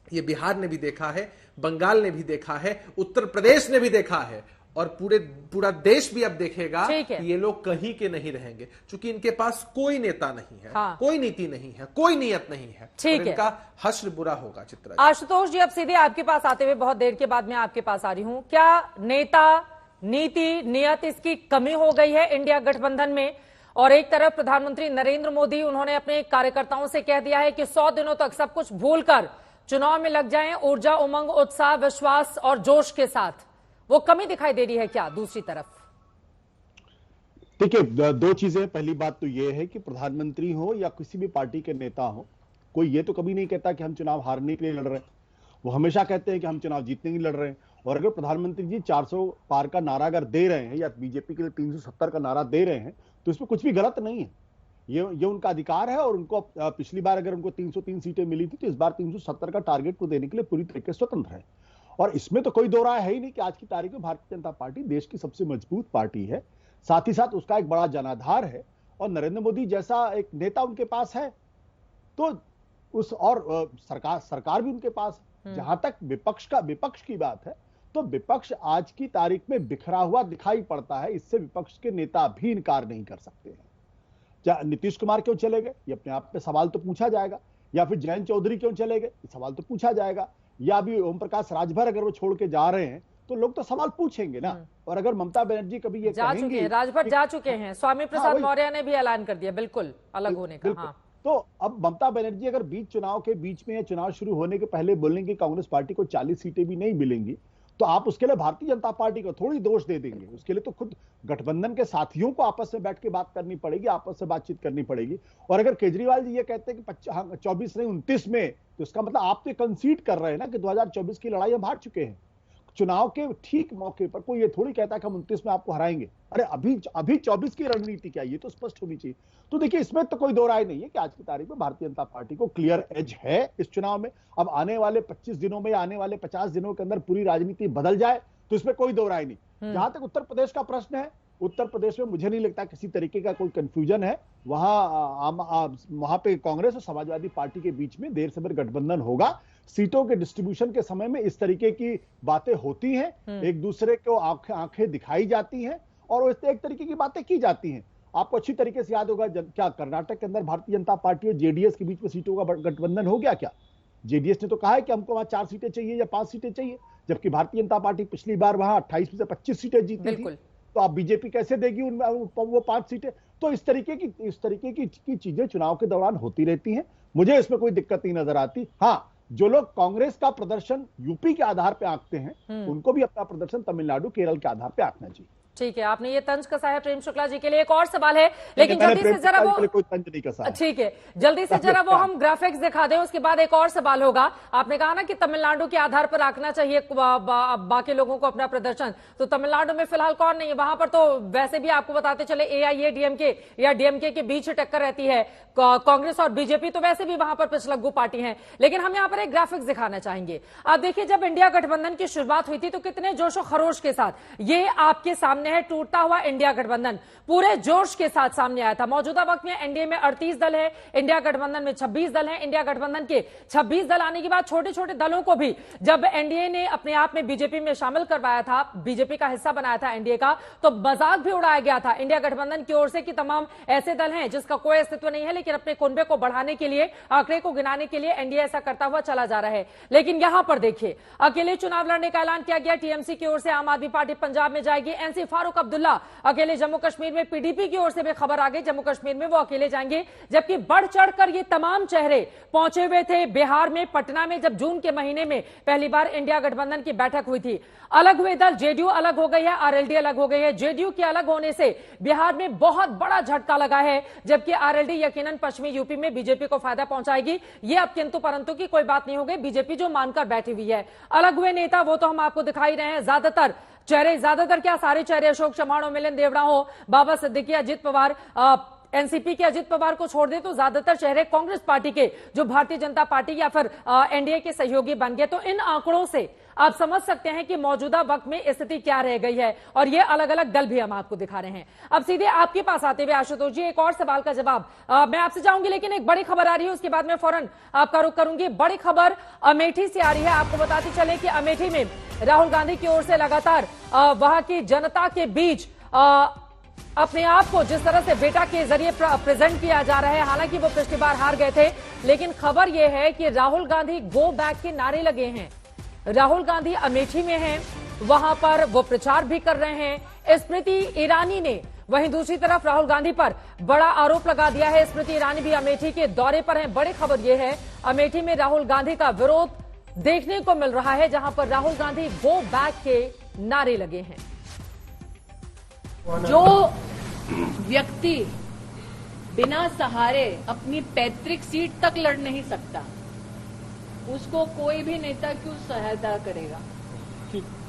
ये बिहार ने भी देखा है, बंगाल ने भी देखा है, उत्तर प्रदेश ने भी देखा है, और पूरा देश भी अब देखेगा कि ये लोग कहीं के नहीं रहेंगे, क्योंकि इनके पास कोई नेता नहीं है, कोई नीति नहीं है, कोई नियत नहीं है। ठीक है, इनका हश्र बुरा होगा। चित्रा आशुतोष जी, अब सीधे आपके पास आते हुए बहुत देर के बाद मैं आपके पास आ रही हूं, क्या नेता, नीति, नियत इसकी कमी हो गई है इंडिया गठबंधन में? और एक तरफ प्रधानमंत्री नरेंद्र मोदी, उन्होंने अपने कार्यकर्ताओं से कह दिया है कि 100 दिनों तक सब कुछ भूलकर चुनाव में लग जाएं, ऊर्जा, उमंग, उत्साह, विश्वास और जोश के साथ। वो कमी दिखाई दे रही है क्या दूसरी तरफ? देखिए, दो चीजें। पहली बात तो ये है कि प्रधानमंत्री हो या किसी भी पार्टी के नेता हो, कोई ये तो कभी नहीं कहता कि हम चुनाव हारने के लिए लड़ रहे हैं। वो हमेशा कहते हैं कि हम चुनाव जीतने के लिए लड़ रहे हैं। और अगर प्रधानमंत्री जी 400 पार का नारा अगर दे रहे हैं या बीजेपी के लिए 370 का नारा दे रहे हैं तो इसमें कुछ भी गलत नहीं है। ये उनका अधिकार है और उनको पिछली बार अगर उनको 303 सीटें मिली थी तो इस बार 370 का टारगेट को देने के लिए पूरी तरीके से स्वतंत्र है। और इसमें तो कोई दो राय है ही नहीं कि आज की तारीख में भारतीय जनता पार्टी देश की सबसे मजबूत पार्टी है, साथ ही साथ उसका एक बड़ा जनाधार है और नरेंद्र मोदी जैसा एक नेता उनके पास है, तो उस और सरकार भी उनके पास है। जहां तक विपक्ष की बात है, तो विपक्ष आज की तारीख में बिखरा हुआ दिखाई पड़ता है। इससे विपक्ष के नेता भी इनकार नहीं कर सकते हैं। नीतीश कुमार क्यों चले गए, ये अपने आप में सवाल तो पूछा जाएगा, या फिर जयंत चौधरी क्यों चले गए, ये सवाल तो पूछा जाएगा, या अभी ओम प्रकाश राजभर अगर वो छोड़ के जा रहे हैं तो लोग तो सवाल पूछेंगे ना। और अगर ममता बनर्जी कभी ये कहेंगी, राजभर जा चुके हैं, स्वामी प्रसाद मौर्य ने भी ऐलान कर दिया बिल्कुल अलग होने का। हाँ। तो अब ममता बनर्जी अगर चुनाव के बीच में या चुनाव शुरू होने के पहले बोलेंगे कांग्रेस पार्टी को 40 सीटें भी नहीं मिलेंगी, तो आप उसके लिए भारतीय जनता पार्टी को थोड़ी दोष दे देंगे। उसके लिए तो खुद गठबंधन के साथियों को आपस में बैठ के बात करनी पड़ेगी, आपस में बातचीत करनी पड़ेगी। और अगर केजरीवाल जी ये कहते हैं कि 24 नहीं 29 में, तो इसका मतलब आप तो कंसीड कर रहे हैं ना कि 2024 की लड़ाई हम हार चुके हैं। चुनाव के ठीक मौके पर कोई ये थोड़ी कहता है कि हम 29 में आपको हराएंगे। अरे अभी 24 की रणनीति क्या है, ये तो स्पष्ट होनी चाहिए। तो देखिए, इसमें तो कोई दो राय नहीं है कि आज की तारीख में भारतीय जनता पार्टी को क्लियर एज है इस चुनाव में। अब आने वाले 25 दिनों में या आने वाले 50 दिनों के अंदर पूरी राजनीति बदल जाए तो इसमें कोई दो राय नहीं। जहां तक उत्तर प्रदेश का प्रश्न है, उत्तर प्रदेश में मुझे नहीं लगता किसी तरीके का कोई कंफ्यूजन है। वहां पे कांग्रेस और समाजवादी पार्टी के बीच में देर से देर गठबंधन होगा। सीटों के डिस्ट्रीब्यूशन के समय में इस तरीके की बातें होती हैं, एक दूसरे को आंखें दिखाई जाती हैं और एक तरीके की बातें की जाती हैं। आपको अच्छी तरीके से याद होगा क्या कर्नाटक के अंदर भारतीय जनता पार्टी और जेडीएस के बीच में सीटों का गठबंधन हो गया क्या? जेडीएस ने तो कहा है कि हमको वहां 4 सीटें चाहिए या 5 सीटें चाहिए, जबकि भारतीय जनता पार्टी पिछली बार वहां 28 में से 25 सीटें जीती थी। तो आप बीजेपी कैसे देगी वो 5 सीटें? तो इस तरीके की चीजें चुनाव के दौरान होती रहती हैं। मुझे इसमें कोई दिक्कत नहीं नजर आती। हाँ, जो लोग कांग्रेस का प्रदर्शन यूपी के आधार पे आंकते हैं, उनको भी अपना प्रदर्शन तमिलनाडु केरल के आधार पे आंकना चाहिए। ठीक है, आपने ये तंज कसा है। प्रेम शुक्ला जी के लिए एक और सवाल है, लेकिन जल्दी से जरा वो कोई तंज नहीं कसा। ठीक है, जल्दी से जरा वो हम ग्राफिक्स दिखा दें, उसके बाद एक और सवाल होगा। आपने कहा ना कि तमिलनाडु के आधार पर आंकना चाहिए बाकी लोगों को अपना प्रदर्शन, तो तमिलनाडु में फिलहाल कौन नहीं है वहां पर? तो वैसे भी आपको बताते चले AIADMK या डीएमके के बीच टक्कर रहती है। कांग्रेस और बीजेपी तो वैसे भी वहां पर पिछलग्गू पार्टी है, लेकिन हम यहाँ पर एक ग्राफिक्स दिखाना चाहेंगे। आप देखिए, जब इंडिया गठबंधन की शुरुआत हुई थी तो कितने जोशो खरोश के साथ ये आपके सामने है टूटता हुआ इंडिया गठबंधन पूरे जोश के साथ सामने आया था। मौजूदा वक्त में एनडीए में 38 दल है, इंडिया गठबंधन में 26 दल हैं। इंडिया गठबंधन के 26 दल आने के बाद छोटे छोटे दलों को भी जब एनडीए ने अपने आप में बीजेपी में शामिल करवाया था, बीजेपी का हिस्सा बनाया था एनडीए का, तो मजाक भी उड़ाया गया था इंडिया गठबंधन की ओर से कि तमाम ऐसे दल हैं जिसका कोई अस्तित्व नहीं है, लेकिन अपने कुनबे को बढ़ाने के लिए, आंकड़े को गिनाने के लिए एनडीए ऐसा करता हुआ चला जा रहा है। लेकिन यहां पर देखिए, अकेले चुनाव लड़ने का ऐलान किया गया टीएमसी की ओर से। आम आदमी पार्टी पंजाब में जाएगी, एनसी फारूक अब्दुल्ला अकेले जम्मू कश्मीर में, पीडीपी की ओर से भी खबर आ गई जम्मू कश्मीर में वो अकेले जाएंगे। जबकि बढ़ चढ़कर ये तमाम चेहरे पहुंचे हुए थे बिहार में, पटना में, जब जून के महीने में पहली बार इंडिया गठबंधन की बैठक हुई थी। अलग हुए दल, जेडीयू अलग हो गई है, आरएलडी अलग हो गई है। जेडीयू के अलग होने से बिहार में बहुत बड़ा झटका लगा है, जबकि आरएलडी यकीनन पश्चिमी यूपी में बीजेपी को फायदा पहुंचाएगी। ये अब किंतु परंतु की कोई बात नहीं हो गई, बीजेपी जो मानकर बैठी हुई है। अलग हुए नेता वो तो हम आपको दिखाई रहे हैं, ज्यादातर क्या सारे चेहरे, अशोक चव्हाण, मिलिंद देवड़ा हो, बाबा सिद्दीकी, अजित पवार, एनसीपी के अजित पवार को छोड़ दे तो ज्यादातर चेहरे कांग्रेस पार्टी के, जो भारतीय जनता पार्टी या फिर एनडीए के सहयोगी बन गए। तो इन आंकड़ों से आप समझ सकते हैं कि मौजूदा वक्त में स्थिति क्या रह गई है, और ये अलग अलग दल भी हम आपको दिखा रहे हैं। अब सीधे आपके पास आते हुए आशुतोष जी, एक और सवाल का जवाब मैं आपसे चाहूंगी, लेकिन एक बड़ी खबर आ रही है, उसके बाद मैं फौरन आपका रुख करूंगी। बड़ी खबर अमेठी से आ रही है। आपको बताते चले कि अमेठी में राहुल गांधी की ओर से लगातार वहां की जनता के बीच अपने आप को जिस तरह से बेटा के जरिए प्रेजेंट किया जा रहा है, हालांकि वो पिछली बार हार गए थे, लेकिन खबर यह है कि राहुल गांधी गो बैक के नारे लगे हैं। राहुल गांधी अमेठी में हैं, वहां पर वो प्रचार भी कर रहे हैं। स्मृति ईरानी ने वहीं दूसरी तरफ राहुल गांधी पर बड़ा आरोप लगा दिया है। स्मृति ईरानी भी अमेठी के दौरे पर हैं। बड़ी खबर यह है, अमेठी में राहुल गांधी का विरोध देखने को मिल रहा है, जहां पर राहुल गांधी गो बैक के नारे लगे हैं। जो व्यक्ति बिना सहारे अपनी पैतृक सीट तक लड़ नहीं सकता, उसको कोई भी नेता क्यों सहायता करेगा।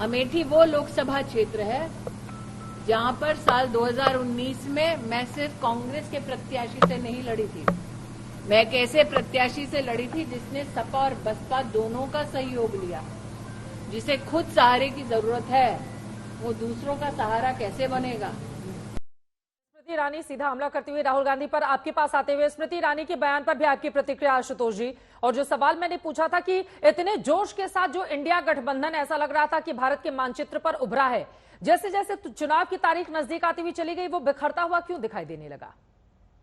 अमेठी वो लोकसभा क्षेत्र है जहां पर साल 2019 में मैं सिर्फ कांग्रेस के प्रत्याशी से नहीं लड़ी थी, मैं एक ऐसे प्रत्याशी से लड़ी थी जिसने सपा और बसपा दोनों का सहयोग लिया। जिसे खुद सहारे की जरूरत है वो दूसरों का सहारा कैसे बनेगा। स्मृति ईरानी सीधा हमला करते हुए राहुल गांधी पर आपके पास आते हुए, स्मृति ईरानी के बयान पर भी आपकी प्रतिक्रिया आशुतोष जी। और जो सवाल मैंने पूछा था कि इतने जोश के साथ जो इंडिया गठबंधन ऐसा लग रहा था कि भारत के मानचित्र पर उभरा है, जैसे जैसे चुनाव की तारीख नजदीक आती हुई चली गई वो बिखरता हुआ क्यों दिखाई देने लगा?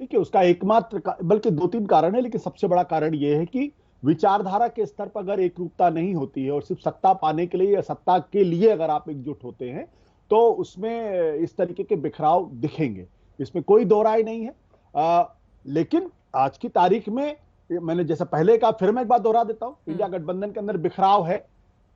देखिए, उसका एकमात्र बल्कि 2-3 कारण है, लेकिन सबसे बड़ा कारण यह है कि विचारधारा के स्तर पर अगर एकरूपता नहीं होती है और सिर्फ सत्ता पाने के लिए या सत्ता के लिए अगर आप एकजुट होते हैं तो उसमें इस तरीके के बिखराव दिखेंगे, इसमें कोई दो राय नहीं है। लेकिन आज की तारीख में मैंने जैसा पहले कहा, फिर मैं एक बात दोहरा देता हूं, इंडिया गठबंधन के अंदर बिखराव है।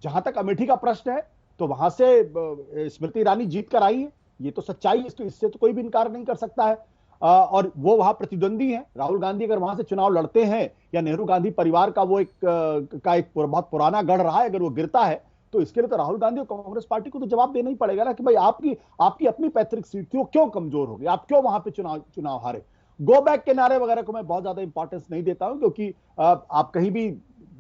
जहां तक अमेठी का प्रश्न है तो वहां से स्मृति ईरानी जीत कर आई है, ये तो सच्चाई, इससे तो कोई भी इनकार नहीं कर सकता है। और वो वहां प्रतिद्वंदी हैं। राहुल गांधी अगर वहां से चुनाव लड़ते हैं या नेहरू गांधी परिवार का वो एक बहुत पुराना गढ़ रहा है, अगर वो गिरता है तो इसके लिए तो राहुल गांधी और कांग्रेस पार्टी को तो जवाब देना ही पड़ेगा ना कि भाई आपकी अपनी पैतृक सीट थी, वो क्यों कमजोर हो गई, आप क्यों वहां पे चुनाव हारे। गो बैक के नारे वगैरह को मैं बहुत ज्यादा इंपॉर्टेंस नहीं देता हूं, क्योंकि आप कहीं भी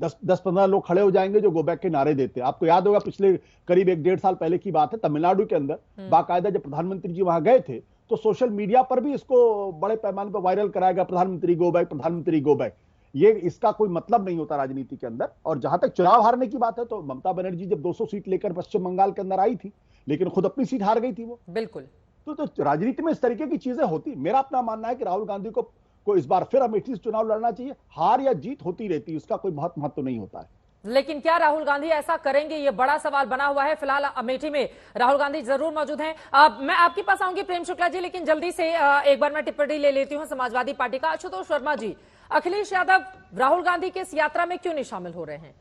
10-15 लोग खड़े हो जाएंगे जो गो बैक के नारे देते हैं। आपको याद होगा पिछले करीब 1-1.5 साल पहले की बात है, तमिलनाडु के अंदर बाकायदा जब प्रधानमंत्री जी वहां गए थे तो सोशल मीडिया पर भी इसको बड़े पैमाने पर वायरल कराया गया, प्रधानमंत्री गो बैक, प्रधानमंत्री गो बैक। ये इसका कोई मतलब नहीं होता राजनीति के अंदर। और जहां तक चुनाव हारने की बात है तो ममता बनर्जी जब 200 सीट लेकर पश्चिम बंगाल के अंदर आई थी, लेकिन खुद अपनी सीट हार गई थी वो। बिल्कुल। तो राजनीति में इस तरीके की चीजें होती। मेरा अपना मानना है कि राहुल गांधी को इस बार फिर अमेठी से चुनाव लड़ना चाहिए। हार या जीत होती रहती है, उसका कोई बहुत महत्व नहीं होता है। लेकिन क्या राहुल गांधी ऐसा करेंगे, ये बड़ा सवाल बना हुआ है। फिलहाल अमेठी में राहुल गांधी जरूर मौजूद हैं। मैं आपके पास आऊंगी प्रेम शुक्ला जी, लेकिन जल्दी से एक बार मैं टिप्पणी ले लेती हूं समाजवादी पार्टी का आशुतोष शर्मा जी। अखिलेश यादव राहुल गांधी के इस यात्रा में क्यों नहीं शामिल हो रहे हैं?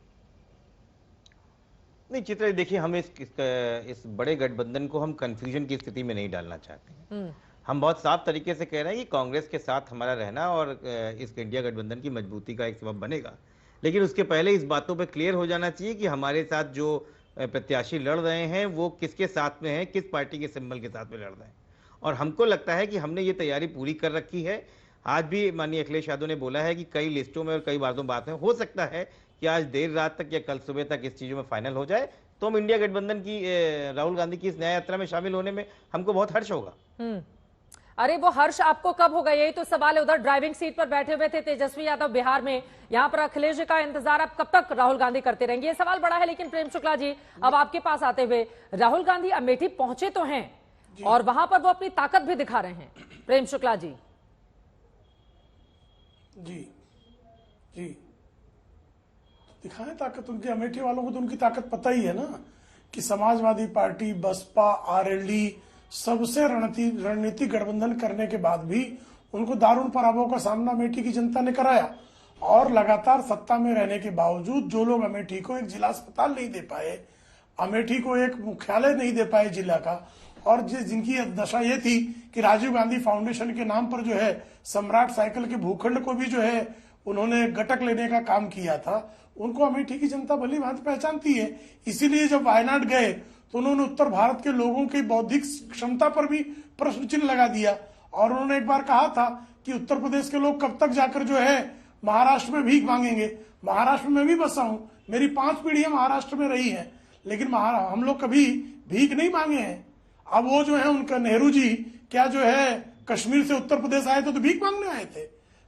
नहीं चित्रा, देखिए, हम इस बड़े गठबंधन को हम कंफ्यूजन की स्थिति में नहीं डालना चाहते। हम बहुत साफ तरीके से कह रहे हैं कि कांग्रेस के साथ हमारा रहना और इस इंडिया गठबंधन की मजबूती का एक सबब बनेगा। लेकिन उसके पहले इस बातों पे क्लियर हो जाना चाहिए कि हमारे साथ जो प्रत्याशी लड़ रहे हैं वो किसके साथ में हैं, किस पार्टी के सिंबल के साथ में लड़ रहे हैं। और हमको लगता है कि हमने ये तैयारी पूरी कर रखी है। आज भी माननीय अखिलेश यादव ने बोला है कि कई लिस्टों में और कई बातों बात में हो सकता है कि आज देर रात तक या कल सुबह तक इस चीजों में फाइनल हो जाए, तो हम इंडिया गठबंधन की राहुल गांधी की इस न्याय यात्रा में शामिल होने में हमको बहुत हर्ष होगा। अरे वो हर्ष आपको कब होगा, यही तो सवाल है। उधर ड्राइविंग सीट पर बैठे हुए थे तेजस्वी यादव बिहार में, यहाँ पर अखिलेश जी का इंतजार अब कब तक राहुल गांधी करते रहेंगे, ये सवाल बड़ा है। लेकिन प्रेम शुक्ला जी, अब आपके पास आते हुए, राहुल गांधी अमेठी पहुंचे तो हैं और वहां पर वो अपनी ताकत भी दिखा रहे हैं। प्रेम शुक्ला जी। जी दिखाएं ताकत, उनके अमेठी वालों को तो उनकी ताकत पता ही है ना कि समाजवादी पार्टी, बसपा, आरएलडी सबसे रणनीतिक गठबंधन करने के बाद भी उनको दारुण पराभव का सामना अमेठी की जनता ने कराया। और लगातार सत्ता में रहने के बावजूद जो लोग अमेठी को एक जिला अस्पताल नहीं दे पाए, अमेठी को एक मुख्यालय नहीं दे पाए जिला का, और जिनकी दशा ये थी कि राजीव गांधी फाउंडेशन के नाम पर जो है सम्राट साइकिल के भूखंड को भी जो है उन्होंने गटक लेने का काम किया था, उनको अमेठी की जनता भली भांति पहचानती है। इसीलिए जब वायनाड गए तो उन्होंने उत्तर भारत के लोगों की बौद्धिक क्षमता पर भी प्रश्न चिन्ह लगा दिया। और उन्होंने एक बार कहा था कि उत्तर प्रदेश के लोग कब तक जाकर जो है महाराष्ट्र में भीख मांगेंगे। महाराष्ट्र में भी बसा हूं, मेरी 5 पीढ़ियां महाराष्ट्र में रही हैं, लेकिन हम लोग कभी भीख नहीं मांगे हैं। अब वो जो है उनका नेहरू जी क्या जो है कश्मीर से उत्तर प्रदेश आए थे तो भीख मांगने आए थे।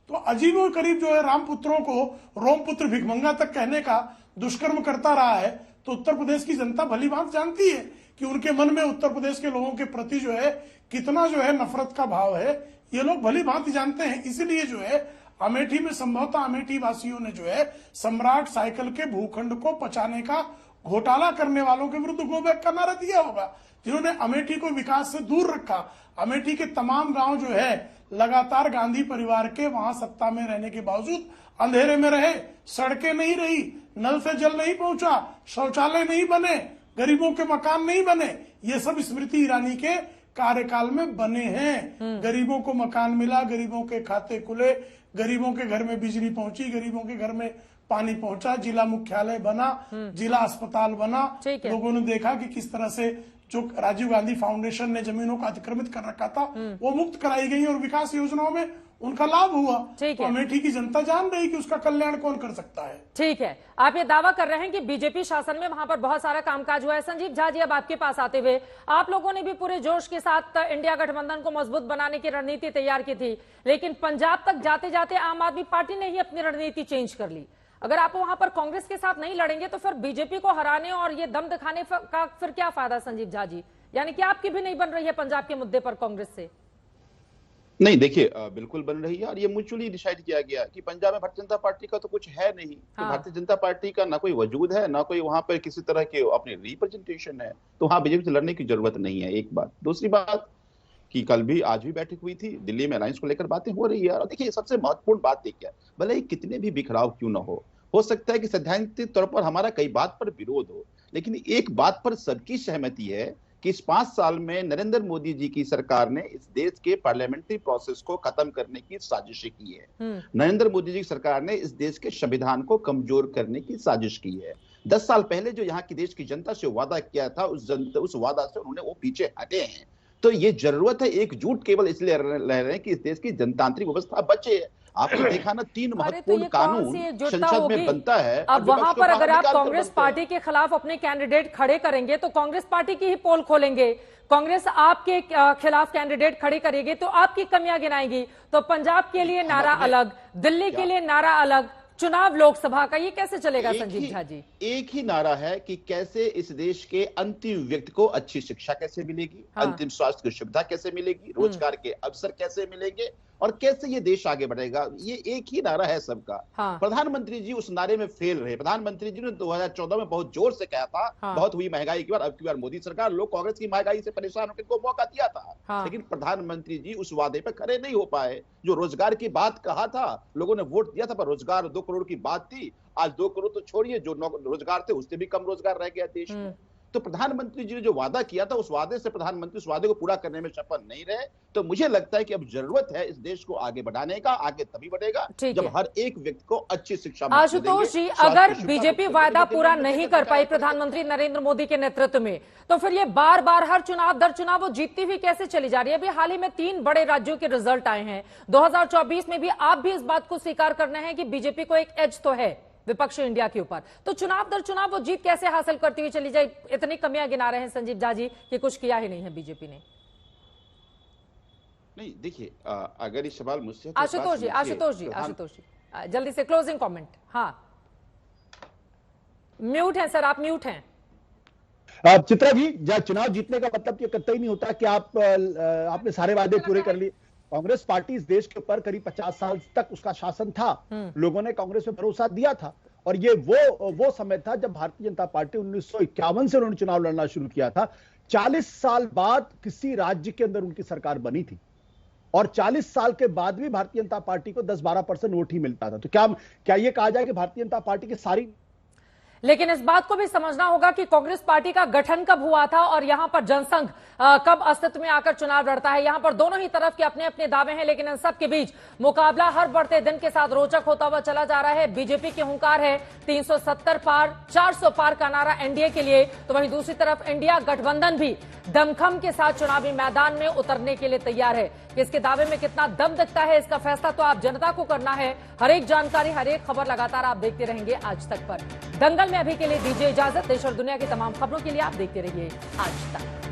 तो अजीब और करीब जो है रामपुत्रों को रोमपुत्र भिखमंगा तक कहने का दुष्कर्म करता रहा है। तो उत्तर प्रदेश की जनता भली भांति जानती है कि उनके मन में उत्तर प्रदेश के लोगों के प्रति जो है कितना जो है नफरत का भाव है, ये लोग भली भांति जानते हैं। इसीलिए जो है अमेठी में संभवतः अमेठी वासियों ने जो है सम्राट साइकिल के भूखंड को पचाने का घोटाला करने वालों के विरुद्ध गो बैक का नारा दिया होगा, जिन्होंने अमेठी को विकास से दूर रखा। अमेठी के तमाम गांव जो है लगातार गांधी परिवार के वहां सत्ता में रहने के बावजूद अंधेरे में रहे, सड़कें नहीं रही, नल से जल नहीं पहुंचा, शौचालय नहीं बने, गरीबों के मकान नहीं बने। ये सब स्मृति ईरानी के कार्यकाल में बने हैं। गरीबों को मकान मिला, गरीबों के खाते खुले, गरीबों के घर में बिजली पहुंची, गरीबों के घर में पानी पहुंचा, जिला मुख्यालय बना, जिला अस्पताल बना। लोगों ने देखा कि किस तरह से जो राजीव गांधी फाउंडेशन ने जमीनों का अतिक्रमित कर रखा था वो मुक्त कराई गई और विकास योजनाओं में उनका लाभ हुआ। ठीक तो है। अमेठी की जनता जान रही कि उसका कल्याण कौन कर सकता है। ठीक है, आप ये दावा कर रहे हैं कि बीजेपी शासन में वहां पर बहुत सारा कामकाज हुआ है। संजीव झा जी, अब आपके पास आते हुए, आप लोगों ने भी पूरे जोश के साथ इंडिया गठबंधन को मजबूत बनाने की रणनीति तैयार की थी, लेकिन पंजाब तक जाते जाते आम आदमी पार्टी ने ही अपनी रणनीति चेंज कर ली। अगर आप वहां पर कांग्रेस के साथ नहीं लड़ेंगे तो फिर बीजेपी को हराने और ये दम दिखाने का फिर क्या फायदा संजीव झा जी? यानी कि आपकी भी नहीं बन रही है पंजाब के मुद्दे पर कांग्रेस से? नहीं, देखिए बिल्कुल बन रही है, और ये म्यूचुअली डिसाइड किया गया कि पंजाब में भारतीय जनता पार्टी का तो कुछ है नहीं। तो भारतीय जनता पार्टी का ना कोई वजूद है, ना कोई वहां पर किसी तरह के अपने रिप्रेजेंटेशन है, तो वहां बीजेपी से लड़ने की जरूरत नहीं है। एक बात। दूसरी बात कि कल भी आज भी बैठक हुई थी, दिल्ली में अलायंस को लेकर बातें हो रही है। और देखिए सबसे महत्वपूर्ण बात क्या है, भले ही कितने भी बिखराव क्यों ना हो सकता है कि सैद्धांतिक तौर पर हमारा कई बात पर विरोध हो, लेकिन एक बात पर सबकी सहमति है कि इस 5 साल में नरेंद्र मोदी जी की सरकार ने इस देश के पार्लियामेंट्री प्रोसेस को खत्म करने की साजिश की है। नरेंद्र मोदी जी की सरकार ने इस देश के संविधान को कमजोर करने की साजिश की है। 10 साल पहले जो यहाँ की देश की जनता से वादा किया था, उस वादा से उन्होंने वो पीछे हटे हैं। तो ये जरूरत है एकजुट केवल इसलिए रह रहे हैं कि इस देश की जनतांत्रिक व्यवस्था बचे। आपने देखा ना 3 महत्वपूर्ण कानून संसद में बनता है। अब वहां पर अगर आप कांग्रेस पार्टी के खिलाफ अपने कैंडिडेट खड़े करेंगे तो कांग्रेस पार्टी की ही पोल खोलेंगे, कांग्रेस आपके खिलाफ कैंडिडेट खड़े करेगी तो आपकी कमियां गिनाएगी। तो पंजाब के लिए नारा अलग, दिल्ली के लिए नारा अलग, चुनाव लोकसभा का, ये कैसे चलेगा संजीव झा जी? एक ही नारा है कि कैसे इस देश के अंतिम व्यक्ति को अच्छी शिक्षा कैसे मिलेगी, अंतिम स्वास्थ्य की सुविधा कैसे मिलेगी, रोजगार के अवसर कैसे मिलेंगे और कैसे ये देश आगे बढ़ेगा। ये एक ही नारा है सबका। प्रधानमंत्री जी उस नारे में फेल रहे। प्रधानमंत्री जी ने 2014 में बहुत जोर से कहा था बहुत हुई महंगाई की बार, अब की बार मोदी सरकार, लोग कांग्रेस की महंगाई से परेशान होकर को मौका दिया था, लेकिन प्रधानमंत्री जी उस वादे पर खड़े नहीं हो पाए। जो रोजगार की बात कहा था, लोगों ने वोट दिया था, पर रोजगार 2 करोड़ की बात थी, आज 2 करोड़ तो छोड़िए, जो रोजगार थे उससे भी कम रोजगार रह गया देश में। तो प्रधानमंत्री जी ने जो वादा किया था, उस वादे से प्रधानमंत्री उस वादे को पूरा करने में सफल नहीं रहे। तो मुझे लगता है कि अब जरूरत है इस देश को आगे बढ़ाने का। आगे तभी बढ़ेगा जब हर एक व्यक्ति को अच्छी शिक्षा। आशुतोष जी, अगर बीजेपी वादा पूरा नहीं कर पाई प्रधानमंत्री नरेंद्र मोदी के नेतृत्व में, तो फिर ये बार बार हर चुनाव दर चुनाव वो जीतती हुई कैसे चली जा रही है? अभी हाल ही में 3 बड़े राज्यों के रिजल्ट आए हैं। 2024 में भी आप भी इस बात को स्वीकार करना है कि बीजेपी को एक एज तो है विपक्ष इंडिया के ऊपर, तो चुनाव दर चुनाव वो जीत कैसे हासिल करती हुई चली जाए? इतनी कमियां गिना रहे हैं संजीव झा जी कि कुछ किया ही नहीं है बीजेपी ने। नहीं, देखिए अगर इस सवाल मुझसे आशुतोष जी जल्दी से क्लोजिंग कमेंट। हाँ, म्यूट हैं सर, आप म्यूट हैं। चित्रा जी, चुनाव जीतने का मतलब ये कतई नहीं होता कि आपने सारे वादे पूरे कर लिए। कांग्रेस पार्टी इस देश के ऊपर करीब 50 साल तक उसका शासन था, लोगों ने कांग्रेस पे भरोसा दिया था, और ये वो समय था जब भारतीय जनता पार्टी 1951 से उन्होंने चुनाव लड़ना शुरू किया था। 40 साल बाद किसी राज्य के अंदर उनकी सरकार बनी थी, और 40 साल के बाद भी भारतीय जनता पार्टी को 10-12% वोट ही मिलता था। तो क्या ये कहा जाए कि भारतीय जनता पार्टी की सारी, लेकिन इस बात को भी समझना होगा कि कांग्रेस पार्टी का गठन कब हुआ था और यहां पर जनसंघ कब अस्तित्व में आकर चुनाव लड़ता है। यहां पर दोनों ही तरफ के अपने अपने दावे हैं, लेकिन इन सब के बीच मुकाबला हर बढ़ते दिन के साथ रोचक होता हुआ चला जा रहा है। बीजेपी की हुंकार है 370 पार, 400 पार का नारा एनडीए के लिए, तो वहीं दूसरी तरफ इंडिया गठबंधन भी दमखम के साथ चुनावी मैदान में उतरने के लिए तैयार है। किसके दावे में कितना दम दिखता है, इसका फैसला तो आप जनता को करना है। हर एक जानकारी, हर एक खबर लगातार आप देखते रहेंगे आज तक पर। दंगल में अभी के लिए दीजिए इजाजत। देश और दुनिया की तमाम खबरों के लिए आप देखते रहिए आज तक।